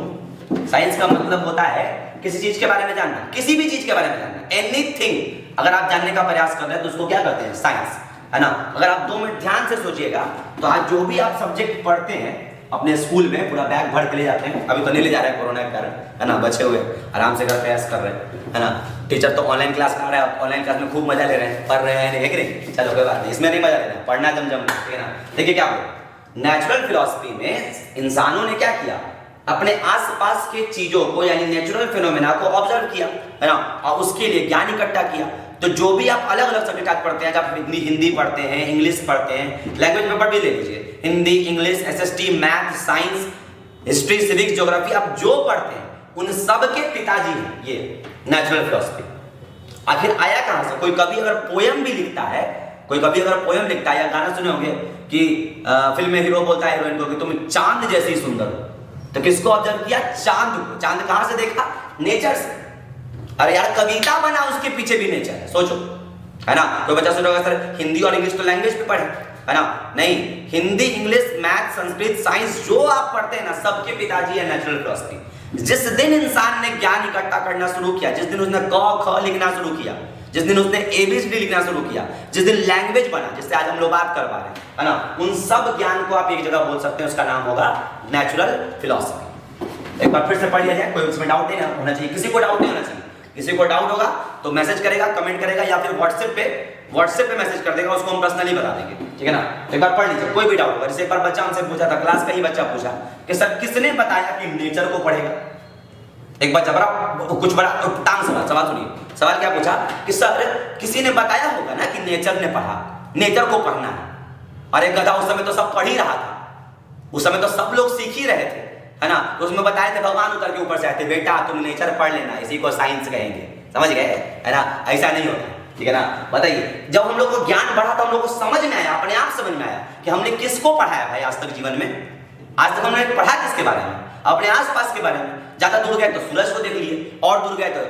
S1: साइंस का मतलब होता है किसी चीज के बारे में जानना, किसी भी चीज के बारे में जानना, एनीथिंग। अगर आप जानने का प्रयास कर रहे हैं तो उसको क्या कहते हैं, साइंस, है ना। अगर आप 2 मिनट ध्यान से सोचिएगा तो आज जो भी आप सब्जेक्ट पढ़ते हैं अपने स्कूल में, पूरा बैग भर के ले जाते हैं, अभी तो नहीं ले जा रहे हैं कोरोना के कारण, है ना, बचे हुए आराम से घर प्रयास कर रहे हैं, है ना। टीचर तो ऑनलाइन क्लास करा रहा है, ऑनलाइन क्लास में खूब मजा ले रहे हैं, पढ़ रहे हैं, है कि नहीं, चलो कोई बात नहीं, इसमें नहीं मजा लेना है, पढ़ना जम, ठीक है ना। देखिए क्या बोले, नेचुरल फिलॉसफी में इंसानों ने क्या किया, अपने आसपास के चीजों को यानी नेचुरल फिनोमेना को ऑब्जर्व किया, है ना, और उसके लिए ज्ञान इकट्ठा किया। तो जो भी आप अलग अलग सब्जेक्ट आज पढ़ते हैं, जब हिंदी पढ़ते हैं, इंग्लिश पढ़ते हैं, लैंग्वेज पेपर भी ले लीजिए, Hindi, English, SST, math, science, history, civics, geography, आप जो पढ़ते हैं उन सब के पिताजी हैं ये नेचुरल फिलॉसफी। आखिर आया कहां से, कोई कभी अगर पोयम भी लिखता है, कोई कभी अगर पोयम लिखता है या गाना सुने होंगे कि फिल्म में हीरो बोलता है हीरोइन को कि तुम चांद जैसी सुंदर हो, तो किसको ऑब्जर्व किया, चांद को। चांद कहां से देखा, नेचर से। अरे यार कविता बना उसके पीछे भी नेचर है, सोचो, है ना। कोई बच्चा सोचेगा सर हिंदी और इंग्लिश तो लैंग्वेज पे पढ़े, है ना, नहीं, Hindi, English, math, Sanskrit, science जो आप पढ़ते हैं ना, सबके पिताजी है नेचुरल फिलॉसफी। जिस दिन इंसान ने ज्ञान इकट्ठा करना शुरू किया, जिस दिन उसने क ख लिखना शुरू किया, जिस दिन उसने ABCD लिखना शुरू किया, जिस दिन लैंग्वेज बना, जिससे आज हम लोग बात कर पा रहे हैं, है ना, उन सब ज्ञान को आप एक जगह बोल सकते हैं, उसका नाम होगा नेचुरल फिलॉसफी। एक बार फिर से पढ़ लिया जाए, कोई उसमें डाउट नहीं होना चाहिए, किसी को डाउट नहीं होना चाहिए। किसी को डाउट होगा तो मैसेज करेगा, कमेंट करेगा, या फिर व्हाट्सएप पे मैसेज कर देगा, उसको हम पर्सनली बता देंगे, ठीक है ना। तो एक बार पढ़ लीजिए, कोई भी डाउट होगा। जैसे एक बार बच्चा हमसे पूछा था, क्लास का ही बच्चा पूछा कि सर किसने बताया कि नेचर को पढ़ेगा। एक बच्चा कुछ बड़ा टांग सवाल सुनिए। सवाल क्या पूछा कि सर किसी ने बताया होगा ना कि नेचर ने पढ़ा, नेचर को पढ़ना है। अरे गधा, उस समय तो सब पढ़ ही रहा था, उस समय तो सब लोग सीख ही रहे थे, है ना। तो उसमें बताए थे, भगवान उतर के ऊपर से आए थे, बेटा तुम नेचर पढ़ लेना, इसी को साइंस कहेंगे, समझ गए, है ना। ऐसा नहीं होता, ठीक है ना। बताइए, जब हम लोग को ज्ञान बढ़ा तो हम लोग को समझ में आया, अपने आप समझ में आया कि हमने किसको पढ़ा है भाई आज तक जीवन में। आज तक हमने पढ़ा किसके बारे में, अपने आसपास के बारे में। ज्यादा दूर गए तो सूरज को देख लिए, और दूर गए तो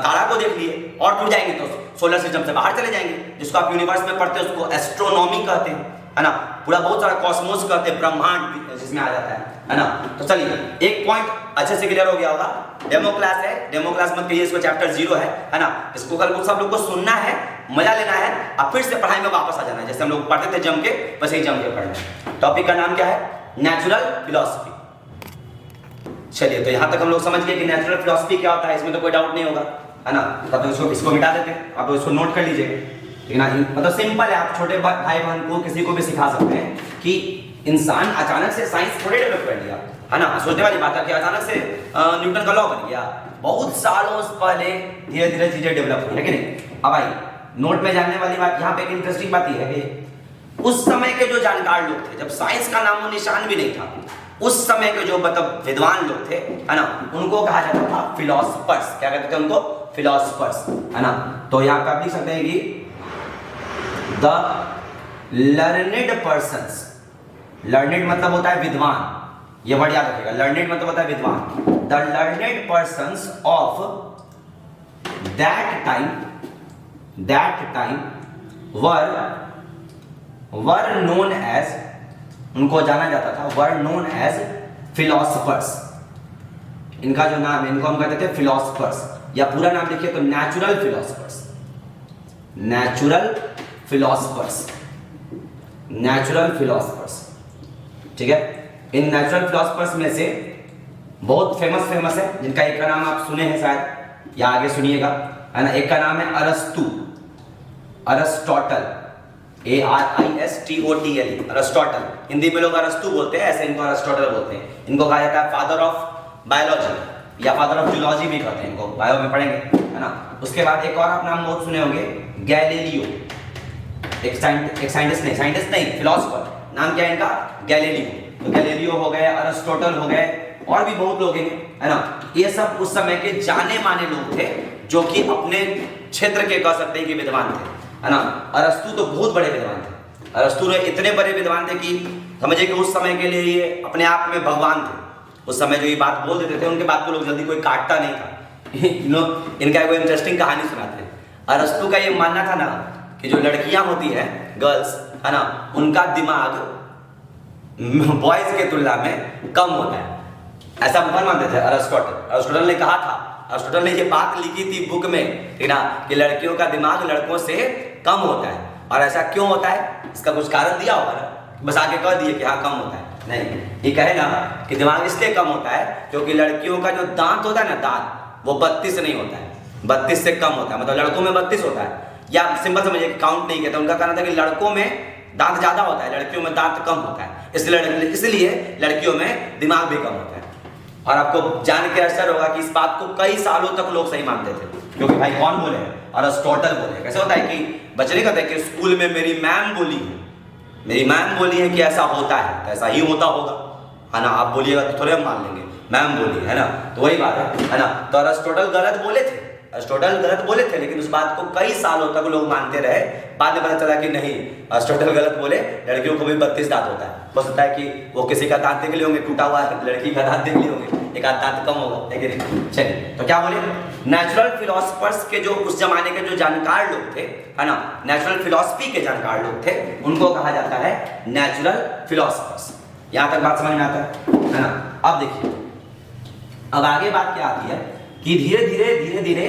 S1: तारा को देख लिए, और दूर जाएंगे तो सोलर सिस्टम से बाहर चले जाएंगे, जिसको आप यूनिवर्स में पढ़ते हैं उसको एस्ट्रोनॉमी कहते हैं, है ना, पूरा बहुत सारा कॉस्मोस कहते हैं, ब्रह्मांड जिसमें आ जाता है ना। तो चलिए एक पॉइंट अच्छे से क्लियर हो गया होगा। डेमो क्लास है, डेमो क्लास मत कहिए इसको, चैप्टर 0 है ना। इसको कल को सब लोग को सुनना है, मजा लेना है, अब फिर से पढ़ाई में वापस आ जाना है। जैसे हम लोग पढ़ते थे जम के, बस यही जम के पढ़ना है। टॉपिक का नाम क्या है? Natural philosophy. चलिए तो यहाँ तक हम लोग समझ गए कि नेचुरल फिलॉसफी क्या होता है, इसमें तो कोई डाउट नहीं होगा, है ना। तब तो इसको मिटा देते हैं, आप इसको नोट कर लीजिए, ठीक है ना। मतलब सिंपल है, आप छोटे भाई बहन को किसी को भी सिखा सकते हैं कि इंसान अचानक से साइंस थोड़े डेवलप कर लिया, है ना। सोचने वाली बात है कि अचानक से न्यूटन का लॉ बन गया, बहुत सालों पहले धीरे धीरे चीजें डेवलप हुई है कि नहीं। अब आई नोट में जानने वाली बात, यहाँ पे एक इंटरेस्टिंग बात यह है कि उस समय के जो जानकार लोग थे, जब साइंस का नामो निशान भी नहीं था, उस समय के जो मतलब विद्वान लोग थे, है ना, उनको कहा जाता था फिलोसफर्स। क्या कहते थे उनको? फिलोसफर्स, है ना। तो यहाँ पे आप लिख सकते हैं कि द लर्नेड पर्सन्स, लर्नेड मतलब होता है विद्वान, ये वर्ड याद रखिएगा, लर्नेड मतलब होता है विद्वान। The learned persons of that time were known as, उनको जाना जाता था, वर नोन एज फिलोसफर्स। इनका जो नाम है, इनको हम कहते थे फिलोसफर्स, या पूरा नाम लिखिए तो natural philosophers. Natural philosophers, natural philosophers, ठीक है। इन नेचुरल फिलोसफर्स में से बहुत फेमस है, जिनका एक का नाम आप सुने हैं शायद, या आगे सुनिएगा, है ना। एक का नाम है अरस्तु, अरिस्टोटल, ARISTOTLE, अरिस्टोटल। हिंदी में लोग अरस्तु बोलते हैं, ऐसे इनको अरिस्टोटल बोलते हैं। इनको कहा जाता है फादर ऑफ बायोलॉजी या फादर ऑफ जूलॉजी भी कहते हैं इनको, बायो में पढ़ेंगे, है ना। उसके बाद एक और आप नाम बहुत सुने होंगे, गैलीलियो, एक साइंटिस्ट नहीं, फिलोसफर। नाम क्या है इनका? गैलीलियो। तो गैलीलियो हो गए, अरिस्टोटल हो गए, और भी बहुत लोग हैं, है ना। ये सब उस समय के जाने माने लोग थे, जो कि अपने क्षेत्र के कह सकते हैं कि विद्वान थे, है ना। अरस्तु तो बहुत बड़े विद्वान थे। अरस्तु ने इतने बड़े विद्वान थे कि समझिए कि उस समय के लिए ये अपने आप में भगवान थे। उस समय जो ये बात बोल देते थे, उनके बात को लोग जल्दी कोई काटता नहीं था। इनका एक इंटरेस्टिंग कहानी सुनाते हैं। अरस्तु का ये मानना था ना कि जो लड़कियां होती हैं, गर्ल्स, है ना, उनका दिमाग बॉयज के तुलना में कम होता है, ऐसा मानते थे अरिस्टोटल ने कहा था। अरिस्टोटल ने ये बात लिखी थी बुक में, ठीक ना, कि लड़कियों का दिमाग लड़कों से कम होता है। और ऐसा क्यों होता है, इसका कुछ कारण दिया होगा ना, बस आगे कह दिए कि हाँ कम होता है। नहीं, ये कहे ना कि दिमाग इसलिए कम होता है क्योंकि लड़कियों का जो दांत होता है ना, दांत, वो 32 नहीं होता है, 32 से कम होता है। मतलब लड़कों में 32 होता है, या सिंपल समझिए काउंट नहीं कहते। उनका कहना था कि लड़कों में दांत ज्यादा होता है, लड़कियों में दांत कम होता है, इसलिए लड़कियों में दिमाग भी कम होता है। और आपको जान के असर होगा कि इस बात को कई सालों तक लोग सही मानते थे, क्योंकि भाई कौन बोले? अरिस्टोटल बोले। कैसे होता है कि बच्चे नहीं कहते कि स्कूल में मेरी मैम बोली है कि ऐसा होता है, तो ऐसा ही होता होगा, है ना। आप बोलिएगा तो थोड़े हम मान लेंगे, मैम बोली, है ना। तो वही बात है ना। तो अरिस्टोटल गलत बोले थे, लेकिन उस बात को कई सालों तक लोग मानते रहे। बाद में पता चला कि नहीं, अरिस्टोटल गलत बोले, लड़कियों को भी 32 दांत होता है। हो सकता है कि वो किसी का दांत देख लिए होंगे टूटा हुआ, लड़की का दांत देख लिए होंगे, एक आध दांत कम होगा, लेकिन चलिए। तो क्या बोले? नेचुरल फिलोसफर्स के जो उस जमाने के जो जानकार लोग थे, है ना, नेचुरल फिलोसफी के जानकार लोग थे, उनको कहा जाता है नेचुरल फिलोसफर्स। यहां तक बात समझ में आता है ना। अब देखिए, अब आगे बात क्या आती है कि धीरे धीरे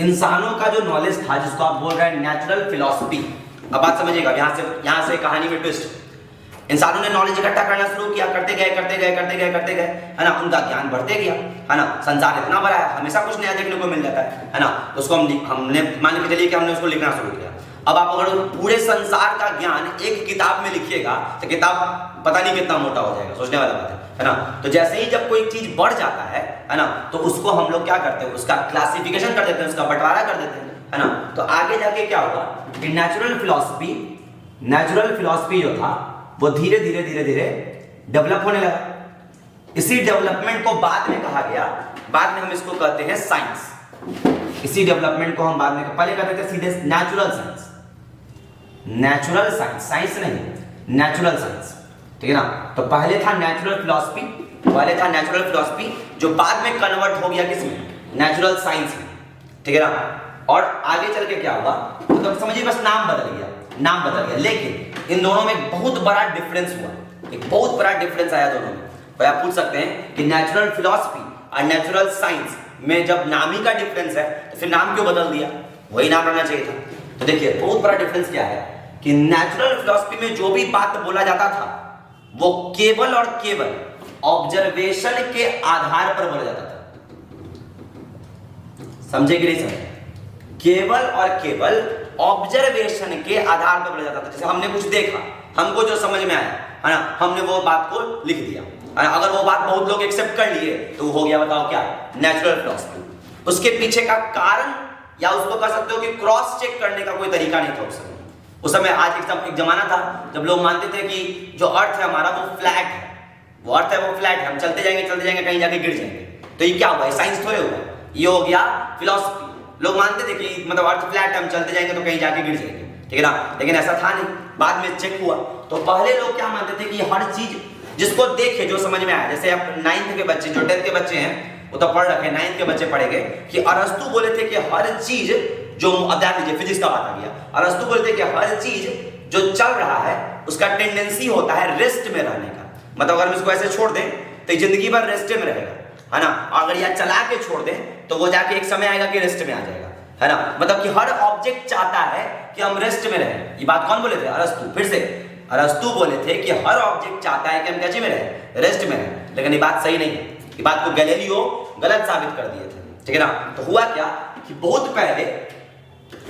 S1: इंसानों का जो नॉलेज था, जिसको आप बोल रहे हैं नेचुरल फिलोसफी। अब बात समझिएगा, यहां से कहानी में ट्विस्ट। इंसानों ने नॉलेज इकट्ठा करना शुरू किया, करते गए, है ना। उनका ज्ञान बढ़ते गया, है ना। संसार इतना बड़ा है, हमेशा कुछ नया देखने को मिल जाता है ना। उसको हमने मान के चलिए कि हमने उसको लिखना शुरू किया। अब आप अगर पूरे संसार का ज्ञान एक किताब में लिखिएगा तो किताब पता नहीं कितना मोटा हो जाएगा, सोचने वाला बात है ना। तो जैसे ही जब कोई चीज बढ़ जाता है ना, तो उसको हम लोग क्या करते हैं, उसका क्लासिफिकेशन कर देते हैं, उसका बंटवारा कर देते हैं, है ना। तो आगे जाके क्या होगा कि नेचुरल फिलॉसफी जो था वो धीरे धीरे डेवलप होने लगा। इसी डेवलपमेंट को बाद में कहा गया, बाद में हम इसको कहते हैं साइंस। इसी डेवलपमेंट को हम बाद में पहले कहते थे सीधे नेचुरल साइंस, साइंस नहीं, नेचुरल साइंस, ठीक है ना। तो पहले था नेचुरल फिलॉसफी, जो बाद में कन्वर्ट हो गया किसमें? नेचुरल साइंस में, ठीक है ना। और आगे चल के क्या हुआ, मतलब समझिए बस नाम बदल गया, लेकिन इन दोनों में एक बहुत बड़ा डिफरेंस हुआ, एक बहुत बड़ा डिफरेंस आया दोनों में। तो आप पूछ सकते हैं कि नेचुरल फिलॉसफी और नेचुरल साइंस में जब नाम ही का डिफरेंस है तो फिर नाम क्यों बदल दिया, वही नाम रहना चाहिए था। तो देखिए बहुत बड़ा डिफरेंस क्या है कि नेचुरल फिलॉसफी में जो भी बात बोला जाता था वो केवल और केवल ऑब्जर्वेशन के आधार पर बोला जाता था। समझे कि नहीं समझे? केवल और केवल ऑब्जर्वेशन के आधार पर बोला जाता था। जैसे हमने कुछ देखा, हमको जो समझ में आया है ना, हमने वो बात को लिख दिया। अगर वो बात बहुत लोग एक्सेप्ट कर लिए तो हो गया, बताओ क्या, नेचुरल फिलॉसफी। उसके पीछे का कारण या उसको कह सकते हो कि क्रॉस चेक करने का कोई तरीका नहीं था उस समय। आज एक जमाना था जब लोग मानते थे कि जो अर्थ है हमारा वो फ्लैट है, वो अर्थ है वो फ्लैट है, हम चलते जाएंगे कहीं जाके गिर जाएंगे। तो ये क्या हुआ, साइंस थोड़े हुआ, ये हो गया फिलॉसफी। लोग मानते थे कि मतलब अर्थ फ्लैट है, हम चलते जाएंगे तो कहीं जाके गिर जाएंगे, ठीक है ना। लेकिन ऐसा था नहीं, बाद में चेक हुआ। तो पहले लोग क्या मानते थे कि हर चीज जिसको देखे जो समझ में आया, जैसे आप 9th के बच्चे जो 10th के बच्चे हैं वो तो पढ़ रखे, 9th के बच्चे पढ़ेंगे कि अरस्तु बोले थे कि हर चीज जो, अब ध्यान दीजिए फिजिक्स का बात आ गया, अरस्तु बोले थे कि हर चीज जो चल रहा है उसका टेंडेंसी होता है रेस्ट में रहने का। मतलब अगर हम इसको ऐसे छोड़ दें तो जिंदगी भर रेस्ट में रहेगा, है ना। अगर यह चला के छोड़ दें तो वो जाके एक समय आएगा कि रेस्ट में आ जाएगा, है ना। मतलब कि हर ऑब्जेक्ट चाहता है कि हम रेस्ट में रहें। ये बात कौन बोले थे? अरस्तु। फिर से अरस्तु बोले थे कि हर ऑब्जेक्ट चाहता है कि हम कैसे में रहें, रेस्ट में रहें। लेकिन ये बात सही नहीं है, ये बात को गैलीलियो गलत साबित कर दिए थे, ठीक है ना। तो हुआ क्या कि बहुत पहले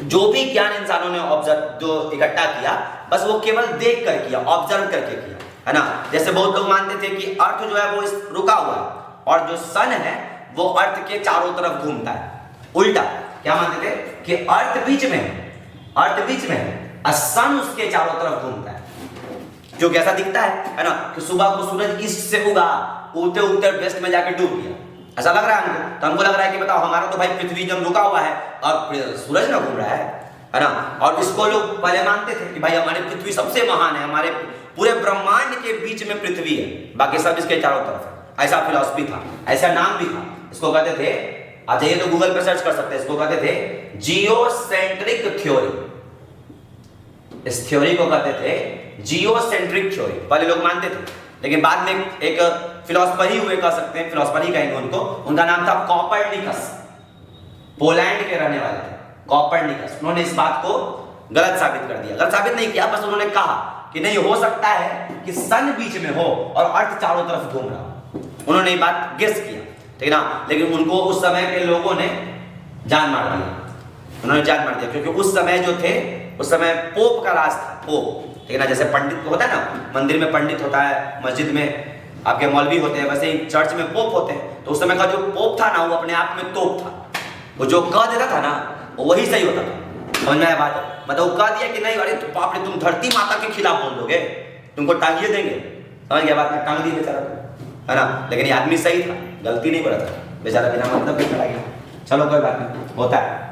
S1: जो भी ज्ञान इंसानों ने ऑब्जर्व जो इकट्ठा किया, बस वो केवल देख कर किया, ऑब्जर्व करके किया, है ना। जैसे बहुत लोग मानते थे कि अर्थ जो है वो रुका हुआ है और जो सन है वो अर्थ के चारों तरफ घूमता है। उल्टा क्या मानते थे कि अर्थ बीच में है, अर्थ बीच में है और सन उसके चारों तरफ घूमता है। जो कैसा दिखता है ना, कि सुबह को सूरज ईस्ट से उगा, उगते उगते वेस्ट में जाके डूब गया, ऐसा लग रहा है हमको। तो हमको लग रहा है कि बताओ हमारा तो भाई पृथ्वी जब रुका हुआ है और सूरज ना घूम रहा है ना। और इसको लोग पहले मानते थे कि भाई हमारी पृथ्वी सबसे महान है, हमारे पूरे ब्रह्मांड के बीच में पृथ्वी है, बाकी सब इसके चारों तरफ है। ऐसा फिलॉसफी था, ऐसा नाम भी था। इसको कहते थे, आप जाइए तो गूगल पर सर्च कर सकते हैं, इसको कहते थे जियोसेंट्रिक थ्योरी। इस थ्योरी को कहते थे जियोसेंट्रिक थ्योरी। पहले लोग मानते थे, लेकिन बाद में एक फिलोसफर ही हुए, कह सकते हैं फिलोसफर ही कहेंगे उनको, उनका नाम था कॉपरनिकस। पोलैंड के रहने वाले थे कॉपरनिकस। उन्होंने इस बात को गलत साबित कर दिया। गलत साबित नहीं किया, बस उन्होंने कहा कि नहीं हो सकता है कि सन बीच में हो और अर्थ चारों तरफ घूम रहा हो। उन्होंने ये बात गेस किया, ठीक है ना। लेकिन उनको उस समय के लोगों ने जान मार दिया, उन्होंने जान मार दिया, क्योंकि उस समय जो थे, उस समय पोप का राज था, पोप, ठीक है ना। जैसे पंडित होता है ना, मंदिर में पंडित होता है, मस्जिद में आपके मौलवी होते हैं, वैसे ही चर्च में पोप होते हैं। तो उस समय का जो पोप था ना, वो अपने आप में तोप था। वो जो कह देता था ना वो वही सही होता था। समझ में आया बात? मतलब वो कह दिया कि नहीं, अरे बाप रे तुम धरती माता के खिलाफ बोल दोगे, तुमको टांगिए देंगे। समझ गया बात? में टांग दी बेचारा, है ना। लेकिन ये आदमी सही था, गलती नहीं बोला था बेचारा, बिना मतलब के चला गया। चलो कोई बात नहीं, होता है,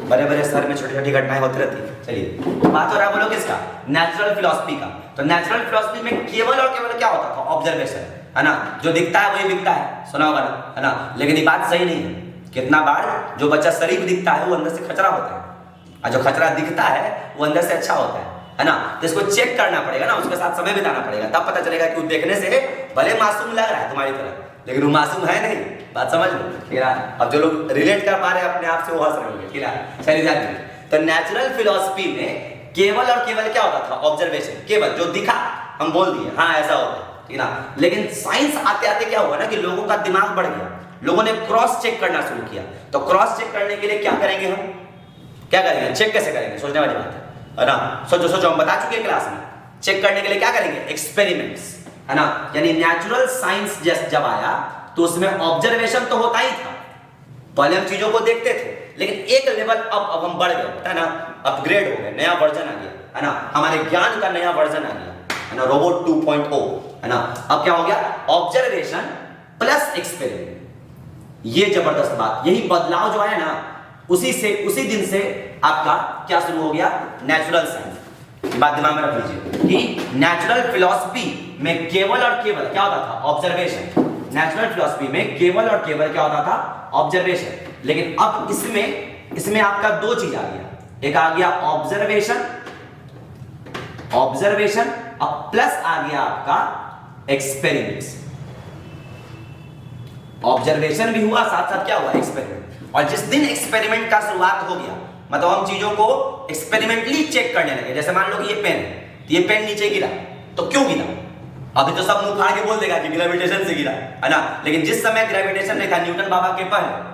S1: बड़े बड़े शहर में छोटी छोटी घटनाएं होती रहती है। चलिए बात हो रहा है बोलो किसका? नेचुरल फिलॉसफी का। तो नेचुरल फिलॉसफी में केवल और केवल क्या होता था? ऑब्जर्वेशन, है ना। जो दिखता है वही बिकता है, सुना होगा ना, है ना। लेकिन ये बात सही नहीं है। कितना बार जो बच्चा शरीफ दिखता है वो अंदर से खचरा होता है, और जो खचरा दिखता है वो अंदर से अच्छा होता है ना। तो इसको चेक करना पड़ेगा ना, उसके साथ समय बिताना पड़ेगा, तब पता चलेगा कि वो देखने से भले मासूम लग रहा है तुम्हारी तरह, लेकिन वो मासूम है नहीं। बात समझ लो, ठीक है ना। अब जो लोग रिलेट कर पा रहे हैं अपने आप से वो हंस रहे होंगे, ठीक है। चलिए जाइए। तो नेचुरल फिलॉसफी में केवल और केवल क्या होता था? ऑब्जर्वेशन। केवल जो दिखा हम बोल दिए हाँ ऐसा होता है, ठीक है ना। लेकिन साइंस आते आते क्या हुआ ना कि लोगों का दिमाग बढ़ गया, लोगों ने क्रॉस चेक करना शुरू किया। तो क्रॉस चेक करने के लिए क्या करेंगे हम? क्या करेंगे? चेक कैसे करेंगे? सोचने वाली बात है ना। सोचो सोचो, हम बता चुके हैं क्लास में। चेक करने के लिए क्या करेंगे? एक्सपेरिमेंट्स, है ना। यानी नेचुरल साइंस जब आया तो उसमें ऑब्जर्वेशन तो होता ही था। पहले हम चीजों को देखते थे, लेकिन एक लेवल अब हम बढ़ गए, है ना। अपग्रेड हो गए, नया वर्जन आ गया, है ना। हमारे ज्ञान का नया वर्जन आ गया, है ना, रोबोट 2.0, है ना। अब क्या हो गया? Observation plus experiment. ये जबरदस्त बात, यही बदलाव जो है ना, उसी दिन से आपका क्या शुरू हो गया? Natural science. बात दिमाग में रख लीजिए कि नेचुरल फिलॉसफी में केवल और केवल क्या होता था? ऑब्जर्वेशन। नेचुरल फिलॉसफी में केवल और केवल क्या होता था? ऑब्जर्वेशन। लेकिन अब इसमें आपका दो चीज आ गया, एक आ गया ऑब्जर्वेशन ऑब्जर्वेशन, अब प्लस आ गया आपका एक्सपेरिमेंट्स। ऑब्जर्वेशन भी हुआ, साथ साथ क्या हुआ, एक्सपेरिमेंट। और जिस दिन एक्सपेरिमेंट का शुरुआत हो गया, मतलब हम चीजों को एक्सपेरिमेंटली चेक करने लगे। जैसे मान लो कि ये पेन है, तो ये पेन नीचे गिरा, तो क्यों गिरा? अभी तो सब मुंह फाड़ के बोल देगा कि ग्रेविटेशन से गिरा, है ना। लेकिन जिस समय ग्रेविटेशन नहीं था, न्यूटन बाबा के पहले,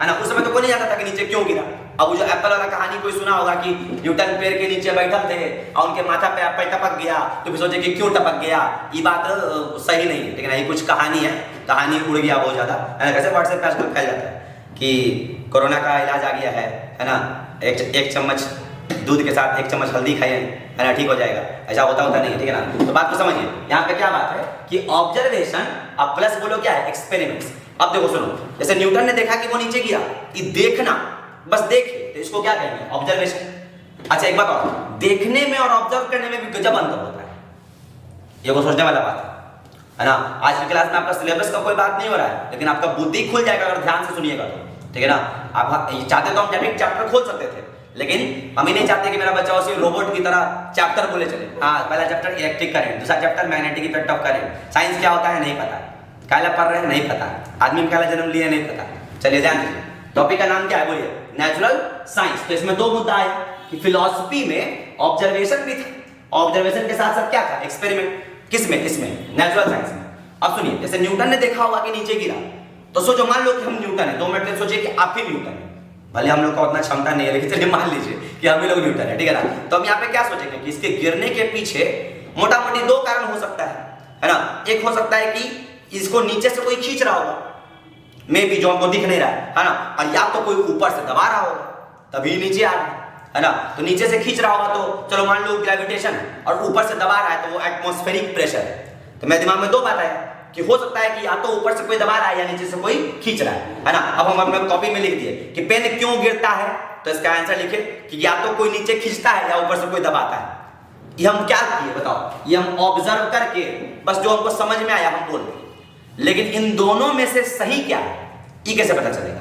S1: है ना, उस समय तो कोई नहीं जानता था कि नीचे क्यों गिरा। अब वो जो एप्पल वाला कहानी कोई सुना होगा कि न्यूटन पेड़ के नीचे बैठल थे और उनके माथा पे एप्पल टपक गया, तो फिर सोचे कि क्यों टपक गया। ये बात सही नहीं है, लेकिन ये कुछ कहानी है, कहानी उड़ गया बहुत ज्यादा, है ना। कैसे व्हाट्सएप पे आजकल फैल जाता है कि कोरोना का इलाज आ गया है ना, एक चम्मच दूध के साथ 1 चम्मच हल्दी खाइए, है ना, ठीक हो जाएगा। ऐसा होता नहीं है, ठीक है ना। तो बात को समझिए, यहाँ पे क्या बात है कि ऑब्जर्वेशन, अब प्लस बोलो क्या है, एक्सपेरिमेंट्स। अब देखो सुनो, जैसे न्यूटन ने देखा कि वो नीचे गिरा, ये देखना, बस देखे, तो इसको क्या कहेंगे, ऑब्जर्वेशन। अच्छा एक बात और, देखने में और ऑब्जर्व करने में भी गजब अंतर होता है, ये को सोचने वाला बात है ना। आज की क्लास में आपका सिलेबस का कोई बात नहीं हो रहा है, लेकिन आपका बुद्धि खुल जाएगा अगर ध्यान से सुनिएगा तो, ठीक है ना। आप चाहते तो हम डायरेक्ट चैप्टर खोल सकते थे, लेकिन हम ही नहीं चाहते कि मेरा बच्चा उसे रोबोट की तरह चैप्टर बोले चले। हाँ, पहला चैप्टर इलेक्ट्रिक करंट, दूसरा chapter magnetic effect of current. Science क्या होता है नहीं पता, काला पढ़ रहे हैं नहीं पता, आदमी में काला जन्म लिया नहीं पता। चलिए ध्यान दीजिए, टॉपिक का नाम क्या है बोलिए, नेचुरल साइंस। तो इसमें 2 मुद्दा आया कि फिलॉसफी में ऑब्जर्वेशन भी था, ऑब्जर्वेशन के साथ साथ क्या था, एक्सपेरिमेंट। किसमें, इसमें नेचुरल साइंस में। अब सुनिए, जैसे न्यूटन ने देखा होगा कि नीचे गिरा, तो सोचो, मान लो कि हम न्यूटन है, 2 मिनट में सोचिए कि आप ही न्यूटन है। भले हम लोग का उतना क्षमता नहीं है, लेकिन चलिए मान लीजिए कि हम ही लोग न्यूटन है, ठीक है ना। तो हम यहाँ पे क्या सोचेंगे कि इसके गिरने के पीछे मोटा मोटी 2 कारण हो सकता है ना। एक हो सकता है कि इसको नीचे से कोई खींच रहा होगा, मे भी, जो हमको दिख नहीं रहा है ना, और या तो कोई ऊपर से दबा रहा होगा तभी नीचे आ रहा है ना। तो नीचे से खींच रहा होगा तो चलो मान लो ग्रेविटेशन, और ऊपर से दबा रहा है तो वो एटमॉस्फेरिक प्रेशर है। तो मेरे दिमाग में 2 बात आया कि हो सकता है कि या तो ऊपर से कोई दबा रहा है या नीचे से कोई खींच रहा है ना। अब हम अपने कॉपी में लिख दिए कि पेन क्यों गिरता है, तो इसका आंसर लिखे कि या तो कोई नीचे खींचता है या ऊपर से कोई दबाता है। ये हम क्या किए बताओ, ये हम ऑब्जर्व करके बस जो हमको समझ में आया हम बोल दिए। लेकिन इन दोनों में से सही क्या है, ये कैसे पता चलेगा?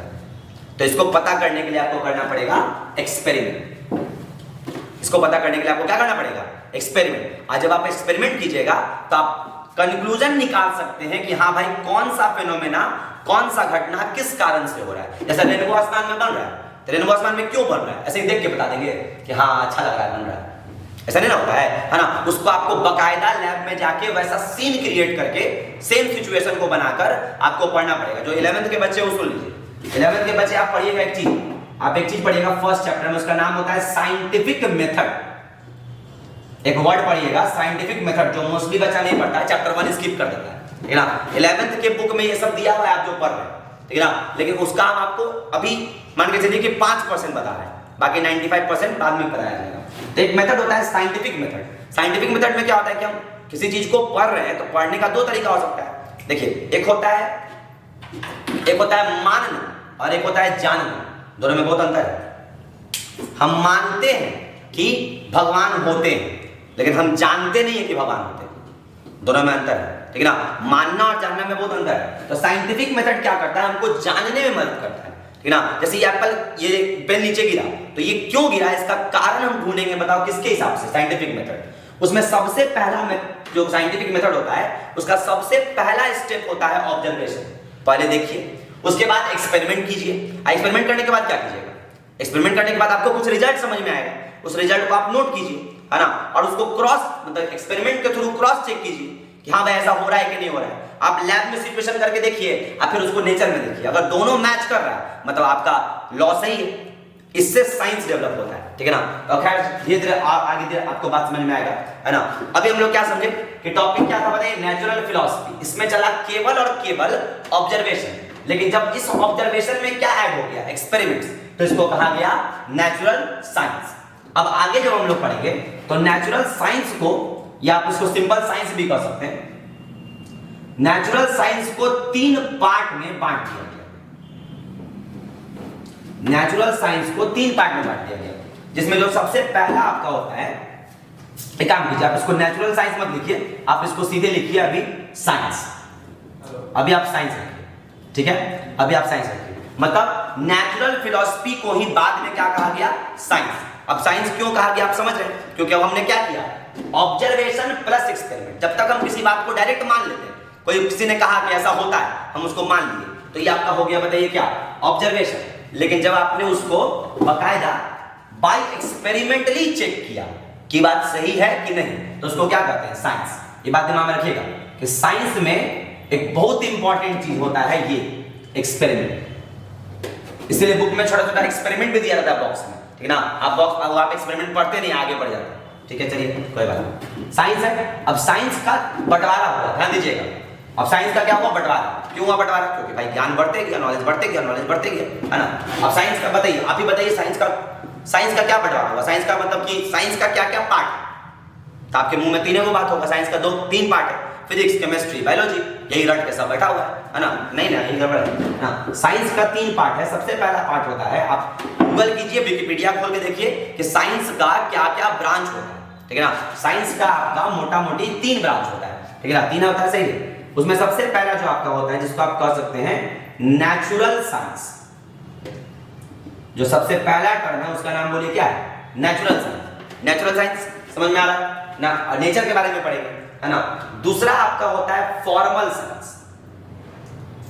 S1: तो इसको पता करने के लिए आपको करना पड़ेगा एक्सपेरिमेंट। इसको पता करने के लिए आपको क्या करना पड़ेगा, एक्सपेरिमेंट। आज जब आप एक्सपेरिमेंट कीजिएगा तो आप कंक्लूजन निकाल सकते हैं कि हाँ भाई, कौन सा फिनोमेना, कौन सा घटना किस कारण से हो रहा है। जैसे रेनबो आसमान में बन रहा है, तो रेनबो आसमान में क्यों बन रहा है, ऐसे ही देख के बता देंगे कि हाँ अच्छा लग रहा है, बन रहा है, ऐसा नहीं ना होता है ना। उसको आपको बकायदा लैब में जाके वैसा सीन क्रिएट करके सेम सिचुएशन को बनाकर आपको पढ़ना पड़ेगा। जो 11th के बच्चे उसको लीजिए, 11th के बच्चे आप पढ़िएगा एक चीज, आप एक चीज पढ़िएगा फर्स्ट चैप्टर में, उसका नाम होता है साइंटिफिक मेथड। एक वर्ड पढ़िएगा साइंटिफिक मेथड, जो मोस्टली बच्चा नहीं पढ़ता है, चैप्टर 1 स्किप कर देता है, ठीक है ना। 11th के बुक में ये सब दिया हुआ है आप जो पढ़ रहे हैं, ठीक है ना। लेकिन उसका हम आपको अभी मान के चलिए कि 5% बता रहे हैं, बाकी 95% बाद में पढ़ाया जाएगा। तो एक मेथड होता है साइंटिफिक मेथड। साइंटिफिक मेथड में क्या होता है कि हम किसी चीज को पढ़ रहे हैं, तो पढ़ने का 2 तरीका हो सकता है। देखिए, एक होता है मानना और एक होता है जानना, दोनों में बहुत अंतर है। हम मानते हैं कि भगवान होते हैं, लेकिन हम जानते नहीं है कि भगवान होते हैं, दोनों में अंतर है, ठीक है ना। मानना और जानना में बहुत अंतर है। तो साइंटिफिक मेथड क्या करता है, हमको जानने में मदद करता है, ठीक है ना। जैसे ये एप्पल, ये पेन नीचे गिरा, तो ये क्यों गिरा, इसका कारण हम ढूंढेंगे, बताओ किसके हिसाब से, साइंटिफिक मेथड। उसमें सबसे पहला जो साइंटिफिक मेथड होता है, उसका सबसे पहला स्टेप होता है ऑब्जर्वेशन। पहले देखिए, उसके बाद एक्सपेरिमेंट कीजिए। एक्सपेरिमेंट करने के बाद क्या कीजिएगा, एक्सपेरिमेंट करने के बाद आपको कुछ रिजल्ट समझ में आएगा, उस रिजल्ट को आप नोट कीजिए, है ना, और उसको मतलब एक्सपेरिमेंट के थ्रू क्रॉस चेक कीजिए कि हाँ भाई ऐसा हो रहा है कि नहीं हो रहा है। आप लैब में सिचुएशन करके देखिए, और फिर उसको नेचर में देखिए, अगर दोनों मैच कर रहा है मतलब आपका लॉ सही है, इससे साइंस डेवलप होता है, ठीक है ना। तो खैर धीरे धीरे आगे धीरे आपको बात समझ में आएगा, है ना। अभी हम लोग क्या समझे कि टॉपिक क्या था बताइए, नेचुरल फिलॉसफी। इसमें चला केवल और केवल ऑब्जर्वेशन, लेकिन जब इस ऑब्जर्वेशन में क्या ऐड हो गया, एक्सपेरिमेंट्स, तो इसको कहा गया नेचुरल साइंस। अब आगे जब हम लोग पढ़ेंगे तो नेचुरल साइंस को, या आप इसको सिंपल साइंस भी कह सकते हैं, नेचुरल साइंस को 3 पार्ट में बांट दिया गया। नेचुरल साइंस को 3 पार्ट में बांट दिया गया, जिसमें जो सबसे पहला आपका होता है, एक काम कीजिए, आप इसको नेचुरल साइंस मत लिखिए, आप इसको सीधे लिखिए अभी साइंस। अभी आप साइंस लिखिए, ठीक है, अभी आप साइंस लिखिए। मतलब नेचुरल फिलॉसफी को ही बाद में क्या कहा गया, साइंस। अब साइंस क्यों कहा गया आप समझ रहे हैं, क्योंकि अब हमने क्या किया, ऑब्जर्वेशन प्लस एक्सपेरिमेंट। जब तक हम किसी बात को डायरेक्ट मान लेते हैं, कोई किसी ने कहा कि ऐसा होता है, हम उसको मान लिए, तो ये आपका हो गया, बताइए क्या, ऑब्जर्वेशन। लेकिन जब आपने उसको बकायदा बाय एक्सपेरिमेंटली चेक किया कि बात सही है कि नहीं, तो उसको क्या कहते हैं, साइंस। ये बात दिमाग में रखिएगा कि साइंस में एक बहुत इंपॉर्टेंट चीज होता है ये एक्सपेरिमेंट। इसलिए बुक में छोटा छोटा एक्सपेरिमेंट भी दिया रहता है बॉक्स में, ठीक है ना। आप एक्सपेरिमेंट पढ़ते नहीं, आगे बढ़ जाते, ठीक है, चलिए कोई बात नहीं। साइंस है, अब साइंस का बंटवारा हुआ, ध्यान दीजिएगा। अब साइंस का क्या हुआ, बंटवारा। क्यों हुआ बंटवारा, क्योंकि भाई ज्ञान बढ़ते गया, नॉलेज बढ़ते गया, नॉलेज बढ़ते गया, है ना। अब साइंस का बताइए, आप ही बताइए, साइंस का क्या बंटवारा हुआ, साइंस का मतलब कि साइंस का क्या क्या पार्ट। तो आपके मुंह में तीनों को बात होगा, साइंस का तीन पार्ट है, फिजिक्स, केमिस्ट्री, बायोलॉजी, यही रट के सब बैठा हुआ है ना। नहीं ना, यही गड़बड़ है ना। साइंस का 3 पार्ट है। सबसे पहला पार्ट होता है, आप गूगल कीजिए, विकिपीडिया खोल के देखिए कि साइंस का क्या क्या ब्रांच होता है, ठीक है ना। साइंस का आपका मोटा मोटी 3 ब्रांच होता है, ठीक है ना, 3 होता है, सही है। उसमें सबसे पहला जो आपका होता है, जिसको आप कह सकते हैं नेचुरल साइंस। जो सबसे पहला टर्म है उसका नाम बोलिए क्या है, नेचुरल साइंस। नेचुरल साइंस समझ में आ रहा है ना, नेचर के बारे में पढ़ेंगे, है ना। दूसरा आपका होता है फॉर्मल साइंस,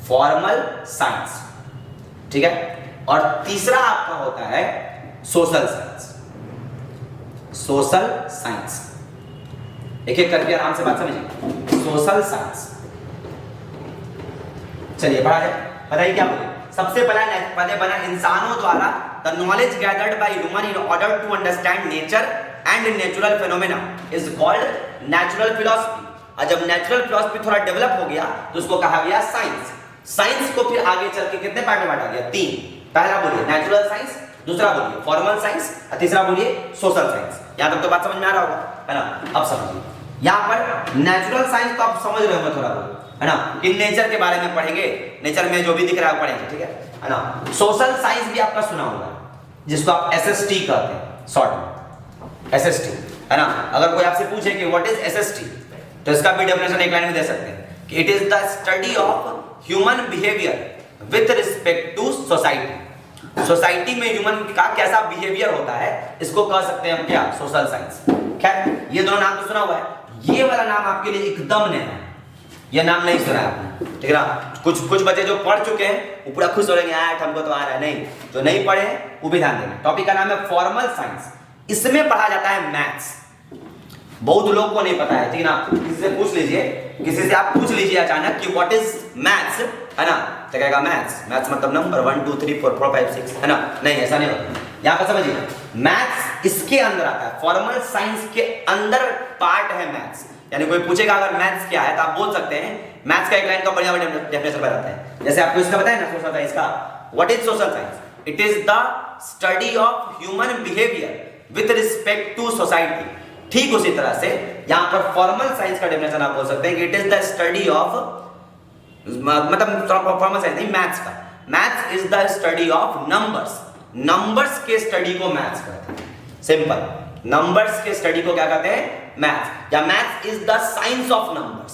S1: फॉर्मल साइंस, ठीक है। और तीसरा आपका होता है सोशल साइंस, सोशल साइंस। एक एक करके आराम से बात समझिए। सोशल साइंस, चलिए पढ़ा जाए, बताइए क्या बोले। सबसे पहले बना इंसानों द्वारा the knowledge gathered by human in order to understand nature and natural phenomena is called natural philosophy. और जब नेचुरल फिलॉसफी थोड़ा डेवलप हो गया तो उसको कहा गया साइंस। साइंस को फिर आगे चल के कितने पार्ट में बांटा गया, 3। पहला बोलिए नेचुरल साइंस, दूसरा बोलिए फॉर्मल साइंस, और तीसरा बोलिए सोशल साइंस। यहां तक तो बात समझ में आ रहा होगा, है ना। अब समझिए, यहां पर नेचुरल साइंस तो आप समझ रहे होंगे थोड़ा बहुत, है ना, कि नेचर के बारे में पढ़ेंगे, नेचर में जो भी दिख रहा है पढ़ेंगे, ठीक है ना। सोशल साइंस भी आपका सुना होगा, जिसको आप एसएसटी कहते हैं शॉर्ट में, एसएसटी, है ना। अगर कोई आपसे पूछे कि व्हाट इज एसएसटी, तो इसका भी डेफिनेशन एक लाइन में दे सकते हैं कि it is the study of human behaviour with respect to society. Society में ह्यूमन का कैसा बिहेवियर होता है, इसको कह सकते हैं हम क्या, सोशल साइंस। खैर, ये दोनों नाम तो सुना हुआ है, ये वाला नाम आपके लिए एकदम नया है, ये नाम नहीं सुना है आपने, ठीक है ना। कुछ बच्चे जो पढ़ चुके हैं वो पूरा खुश हो रहे हैं, हमको तो आ रहा है, नहीं, जो नहीं पढ़े हैं वो भी ध्यान देना। टॉपिक का नाम है फॉर्मल साइंस। इसमें पढ़ा जाता है मैथ्स। बहुत लोगों को नहीं पता है, ठीक है ना। किसी से पूछ लीजिए, किसी से आप पूछ लीजिए अचानक कि व्हाट इज मैथ्स, है ना, तो कहेगा मैथ्स, मैथ्स मतलब नंबर 1 2 3 4 5 6, है ना। नहीं, ऐसा नहीं होता। यहाँ पर समझिए, मैथ्स इसके अंदर आता है, फॉर्मल साइंस के अंदर पार्ट है मैथ्स। यानी कोई पूछेगा अगर मैथ्स क्या है, तो आप बोल सकते हैं मैथ्स का एक लाइन का बढ़िया डेफिनेशन बताते हैं। जैसे आपको इसका बताया ना, सोशल साइंस का, what is social science, it is the study of human behaviour with respect to society. ठीक उसी तरह से यहां पर फॉर्मल साइंस का डेफिनेशन आप बोल सकते हैं कि it is the study of, मतलब फॉर्मल साइंस नहीं, मैथ्स का, maths is the study of numbers. Numbers के स्टडी को मैथ्स कहते हैं, सिंपल। नंबर्स के स्टडी को क्या कहते हैं, मैथ्स। या maths is the science of numbers.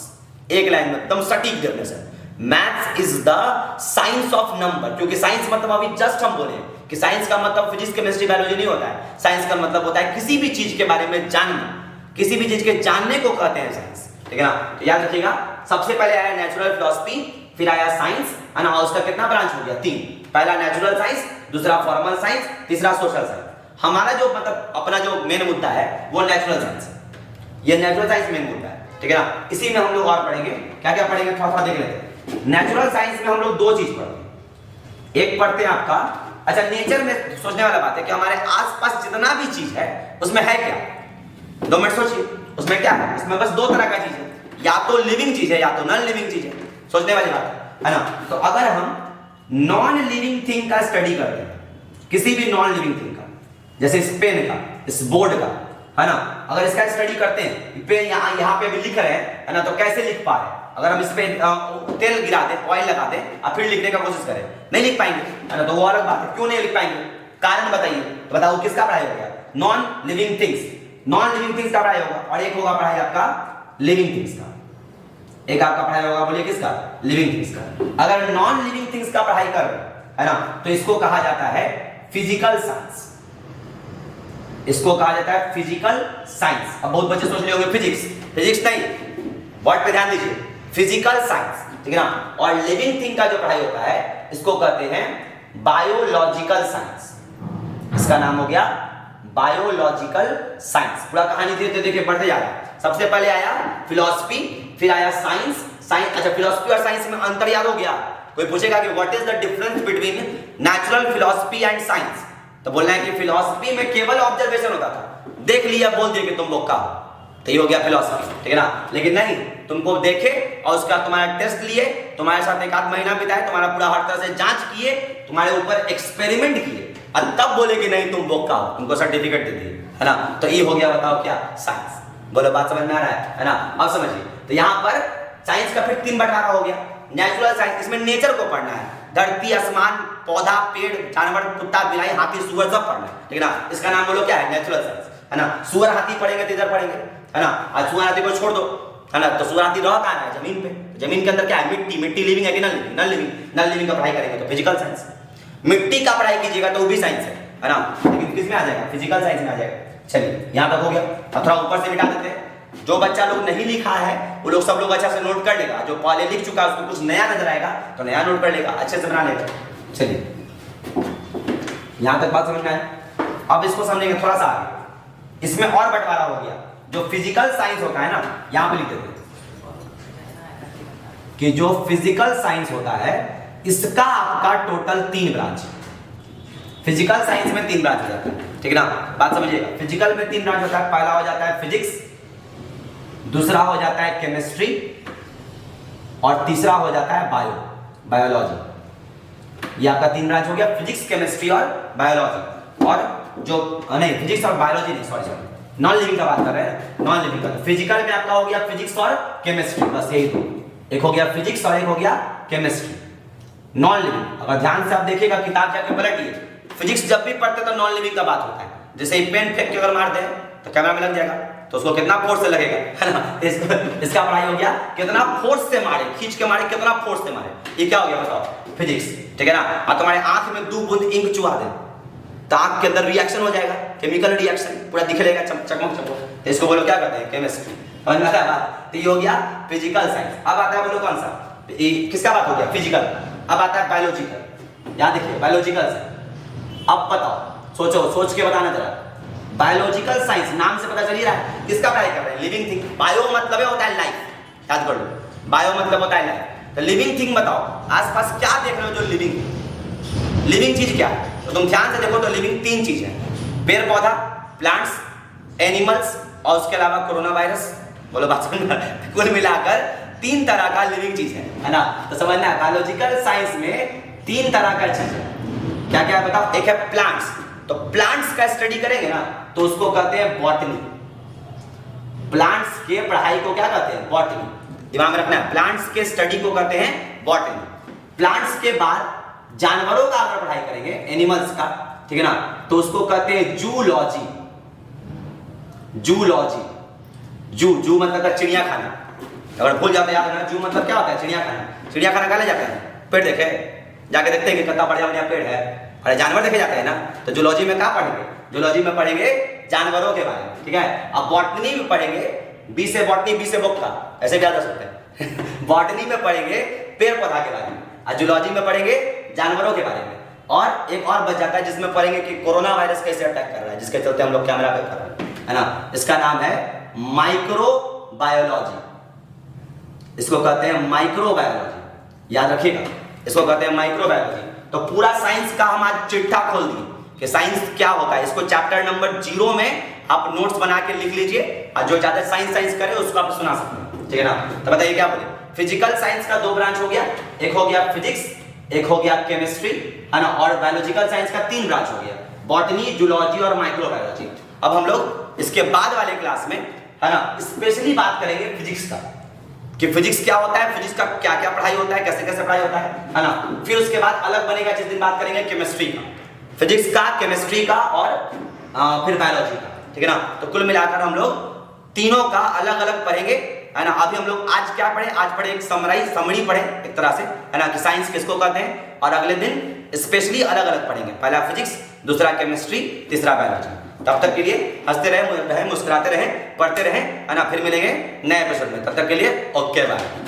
S1: एक लाइन में एकदम सटीक definition, maths is the science of number. क्योंकि साइंस मतलब अभी जस्ट हम बोले कि साइंस का मतलब फिजिक्स, केमिस्ट्री, बायोलॉजी नहीं होता है। साइंस का मतलब होता है किसी भी चीज के बारे में जानना, किसी भी चीज के जानने को कहते हैं साइंस, ठीक है ना। तो याद रखिएगा, सबसे पहले आया नेचुरल फिलॉसफी, फिर आया साइंस, है ना। उसका कितना ब्रांच हो गया, 3। पहला नेचुरल साइंस, दूसरा फॉर्मल साइंस, तीसरा सोशल साइंस। हमारा जो मतलब अपना जो मेन मुद्दा है वो नेचुरल साइंस, ये नेचुरल साइंस मेन मुद्दा है, ठीक है ना। इसी में हम लोग और पढ़ेंगे, क्या क्या पढ़ेंगे थोड़ा थोड़ा देख लेते हैं। नेचुरल साइंस में हम लोग 2 चीज पढ़ते हैं। एक पढ़ते हैं आपका, अच्छा, नेचर में सोचने वाला बात है कि हमारे आसपास जितना भी चीज है उसमें है क्या, 2 मिनट सोचिए, उसमें क्या है। उसमें बस 2 तरह का चीज है, या तो लिविंग चीज है या तो नॉन लिविंग चीज है। सोचने वाली बात है ना। तो अगर हम नॉन लिविंग थिंग का स्टडी करते हैं, किसी भी नॉन लिविंग थिंग का, जैसे इस पेन का, इस बोर्ड का, है ना, अगर इसका स्टडी करते हैं, पेन यहाँ पे भी लिख रहे हैं, है ना, तो कैसे लिख पा रहे हैं। अगर हम इस पे तेल गिरा दें, ऑयल लगा दें और फिर लिखने का कोशिश करें, नहीं लिख पाएंगे, है ना। तो वो अलग बात है, क्यों नहीं लिख पाएंगे, कारण बताइए। तो बताओ किसका पढ़ाई हो गया, non living things. Non living things का पढ़ाई होगा, और एक होगा पढ़ाई आपका लिविंग थिंग्स का। एक आपका पढ़ाई होगा, बोलिए किसका, लिविंग थिंग्स का। अगर नॉन लिविंग थिंग्स का पढ़ाई कर रहे हैं, है ना, तो इसको कहा जाता है फिजिकल साइंस। इसको कहा जाता है फिजिकल साइंस। अब बहुत बच्चे सोच रहे होंगे फिजिक्स, फिजिक्स नहीं, वर्ड पे ध्यान दीजिए, फिजिकल साइंस, ठीक है ना। और लिविंग थिंग का जो पढ़ाई होता है इसको कहते हैं बायोलॉजिकल साइंस। इसका नाम हो गया बायोलॉजिकल साइंस। पूरा कहानी धीरे धीरे देखिए बढ़ते जा रहा है। सबसे पहले आया फिलॉसफी, फिर आया साइंस। अच्छा, फिलॉसफी और साइंस में अंतर याद हो गया? कोई पूछेगा कि what is the difference between natural philosophy and science, तो बोलना है कि फिलॉसफी में केवल ऑब्जर्वेशन होता था, देख लिया बोल दिया कि तुम बोका हो, तो ये हो गया फिलॉसफी, ठीक है ना। लेकिन नहीं, तुमको देखे और उसका तुम्हारा टेस्ट लिए, तुम्हारे साथ एक आध महीना बिताए, तुम्हारा पूरा हर तरह से जांच किए, तुम्हारे ऊपर एक्सपेरिमेंट किए, और तब बोले कि नहीं तुम बोका हो, तुमको सर्टिफिकेट दे दिए, है ना। तो ये हो गया, बताओ क्या, साइंस। बोलो बात समझ में आ रहा है ना। अब समझिए, तो यहाँ पर साइंस का फिर 3 बंटारा हो गया। नेचुरल साइंस, इसमें नेचर को पढ़ना है, धरती, आसमान, पौधा, पेड़, जानवर, कुत्ता, बिलाई, हाथी, सुअर सब पढ़ना है, ठीक है ना। इसका नाम बोलो क्या है, नेचुरल साइंस, है ना। सुअर हाथी पढ़ेंगे तो इधर पढ़ेंगे, है ना। आज सुअर हाथी को छोड़ दो, है ना, तो सुअर हाथी रह कहाँ है, जमीन पे। जमीन के अंदर क्या है, मिट्टी। मिट्टी लिविंग है कि non living? Non living. Non living का पढ़ाई करेंगे तो फिजिकल साइंस। मिट्टी का पढ़ाई कीजिएगा तो वो भी साइंस है ना, लेकिन किस में आ जाएगा, फिजिकल साइंस में आ जाएगा। चलिए यहाँ तक हो गया। अब थोड़ा ऊपर से मिटा देते हैं। जो बच्चा लोग नहीं लिखा है वो लोग सब लोग अच्छा से नोट कर लेगा, जो पहले लिख चुका है उसको कुछ नया नजर आएगा तो नया नोट कर लेगा, अच्छे से बना लेगा। चलिए यहां तक बात समझ में आए। अब इसको समझेंगे थोड़ा सा आगे। इसमें और बंटवारा हो गया। जो फिजिकल साइंस होता है ना, यहां पे लिख देते कि जो फिजिकल साइंस होता है इसका आपका टोटल 3 ब्रांच। फिजिकल साइंस में 3 ब्रांच हो जाता है, ठीक है ना। बात समझिएगा, फिजिकल में 3 ब्रांच होता है। पहला हो जाता है फिजिक्स, दूसरा हो जाता है केमिस्ट्री, और तीसरा हो जाता है बायोलॉजी। ये आपका 3 ब्रांच हो गया, फिजिक्स, केमिस्ट्री और बायोलॉजी। और जो नहीं, फिजिक्स और बायोलॉजी नहीं, सॉरी नॉन लिविंग का बात कर रहे हैं, नॉन लिविंग का। फिजिकल में आपका हो गया फिजिक्स और केमिस्ट्री, बस यही 2। एक हो गया फिजिक्स और एक हो गया केमिस्ट्री। नॉन लिविंग, अगर ध्यान से आप देखिएगा, किताब जाके पलटिए, फिजिक्स जब भी पढ़ते तो नॉन लिविंग का बात होता है। जैसे पेन फेंक के अगर मार दे तो कैमरा में लग जाएगा, तो उसको कितना फोर्स से लगेगा, है ना। इसका पढ़ाई हो गया कितना फोर्स से मारे, खींच के मारे, कितना फोर्स से मारे। ये क्या हो गया बताओ, फिजिक्स, ठीक है ना। और तुम्हारे आंख में 2 बूंद इंक चुहा दे तो आंख के अंदर रिएक्शन हो जाएगा, केमिकल रिएक्शन पूरा दिखेगा, चकमक चकमक, तो इसको बोलो क्या कहते हैं, केमिस्ट्री। समझ में आता है बात। तो ये हो गया फिजिकल साइंस। अब आता है बोलो कौन सा, ये किसका बात हो गया, फिजिकल। अब आता है बायोलॉजिकल। यहाँ देखिए बायोलॉजिकल से अब बताओ, सोचो, सोच के बताना जरा। बायोलॉजिकल साइंस नाम से पता चल ही रहा है किसका पढ़ाई कर रहे हैं, लिविंग थिंग। बायो मतलब होता है लाइफ, याद कर लो, बायो मतलब होता है लाइफ। तो लिविंग थिंग बताओ, आसपास क्या देख रहे हो जो लिविंग है, लिविंग चीज क्या है। तो तुम ध्यान से देखो तो लिविंग 3 चीज है, पेड़ पौधा, प्लांट्स, एनिमल्स, और उसके अलावा कोरोना वायरस। बोलो बात समझ में। कुल मिलाकर 3 तरह का लिविंग चीज है ना। तो समझना है, बायोलॉजिकल साइंस में 3 तरह का चीज है। क्या क्या है बताओ। एक है प्लांट्स, तो प्लांट्स का स्टडी करेंगे ना तो उसको कहते हैं बॉटनी। प्लांट्स के पढ़ाई को क्या कहते हैं, बॉटनी। दिमाग में रखना है, प्लांट्स के स्टडी को कहते हैं बॉटनी। प्लांट्स के बाद जानवरों का अगर पढ़ाई करेंगे, एनिमल्स का, ठीक है ना, तो उसको कहते हैं जूलॉजी। जूलॉजी, जू मतलब चिड़िया खाना। अगर भूल जाते याद रखना, जू मतलब क्या होता है, चिड़िया खाना। चिड़िया खाना कहा ले जाते हैं, पेड़ देखे जाके देखते हैं कि कितना बढ़िया बढ़िया पेड़ है, अरे जानवर देखे जाते हैं ना। तो जूलॉजी में क्या पढ़ेंगे, जूलॉजी में पढ़ेंगे जानवरों के बारे में, ठीक है। अब बॉटनी में पढ़ेंगे, बी से बॉटनी, बी से बोक्का, ऐसे क्या कर सकते हैं। बॉटनी में पढ़ेंगे पेड़ पौधा के बारे में, और जूलॉजी में पढ़ेंगे जानवरों के बारे में। और एक और बच जाता है जिसमें पढ़ेंगे कि कोरोना वायरस कैसे अटैक कर रहा है, जिसके चलते हम लोग कैमरा पे कर रहे हैं, है ना। इसका नाम है माइक्रोबायोलॉजी। इसको कहते हैं माइक्रोबायोलॉजी, याद रखिएगा, इसको कहते हैं माइक्रोबायोलॉजी। तो पूरा साइंस का हम आज चिट्ठा खोल दिए कि साइंस क्या होता है। इसको चैप्टर नंबर 0 में आप नोट्स बना के लिख लीजिए, और जो ज्यादा साइंस करे उसको आप सुना सकते हैं, ठीक है ना। तो बताइए क्या बोले। फिजिकल साइंस का 2 ब्रांच हो गया, एक हो गया फिजिक्स, एक हो गया केमिस्ट्री, है ना। और बायोलॉजिकल साइंस का 3 ब्रांच हो गया, बॉटनी, जूलॉजी और माइक्रोबायोलॉजी। अब हम लोग इसके बाद वाले क्लास में, है ना, स्पेशली बात करेंगे फिजिक्स का, कि फिजिक्स क्या होता है, फिजिक्स का क्या क्या पढ़ाई होता है, कैसे कैसे पढ़ाई होता है ना। फिर उसके बाद अलग बनेगा जिस दिन बात करेंगे केमिस्ट्री का, फिजिक्स का, केमिस्ट्री का और फिर बायोलॉजी का, ठीक है ना। तो कुल मिलाकर हम लोग तीनों का अलग अलग पढ़ेंगे, है ना। अभी हम लोग आज क्या पढ़े, आज पढ़े एक समरी पढ़े एक तरह से, है ना, कि साइंस किसको कहते हैं। और अगले दिन स्पेशली अलग अलग पढ़ेंगे, पहला फिजिक्स, दूसरा केमिस्ट्री, तीसरा बायोलॉजी। तब तक के लिए हंसते रहे, मुस्कुराते रहे, पढ़ते रहे, है ना। फिर मिलेंगे नए एपिसोड में, तब तक के लिए ओके बाय।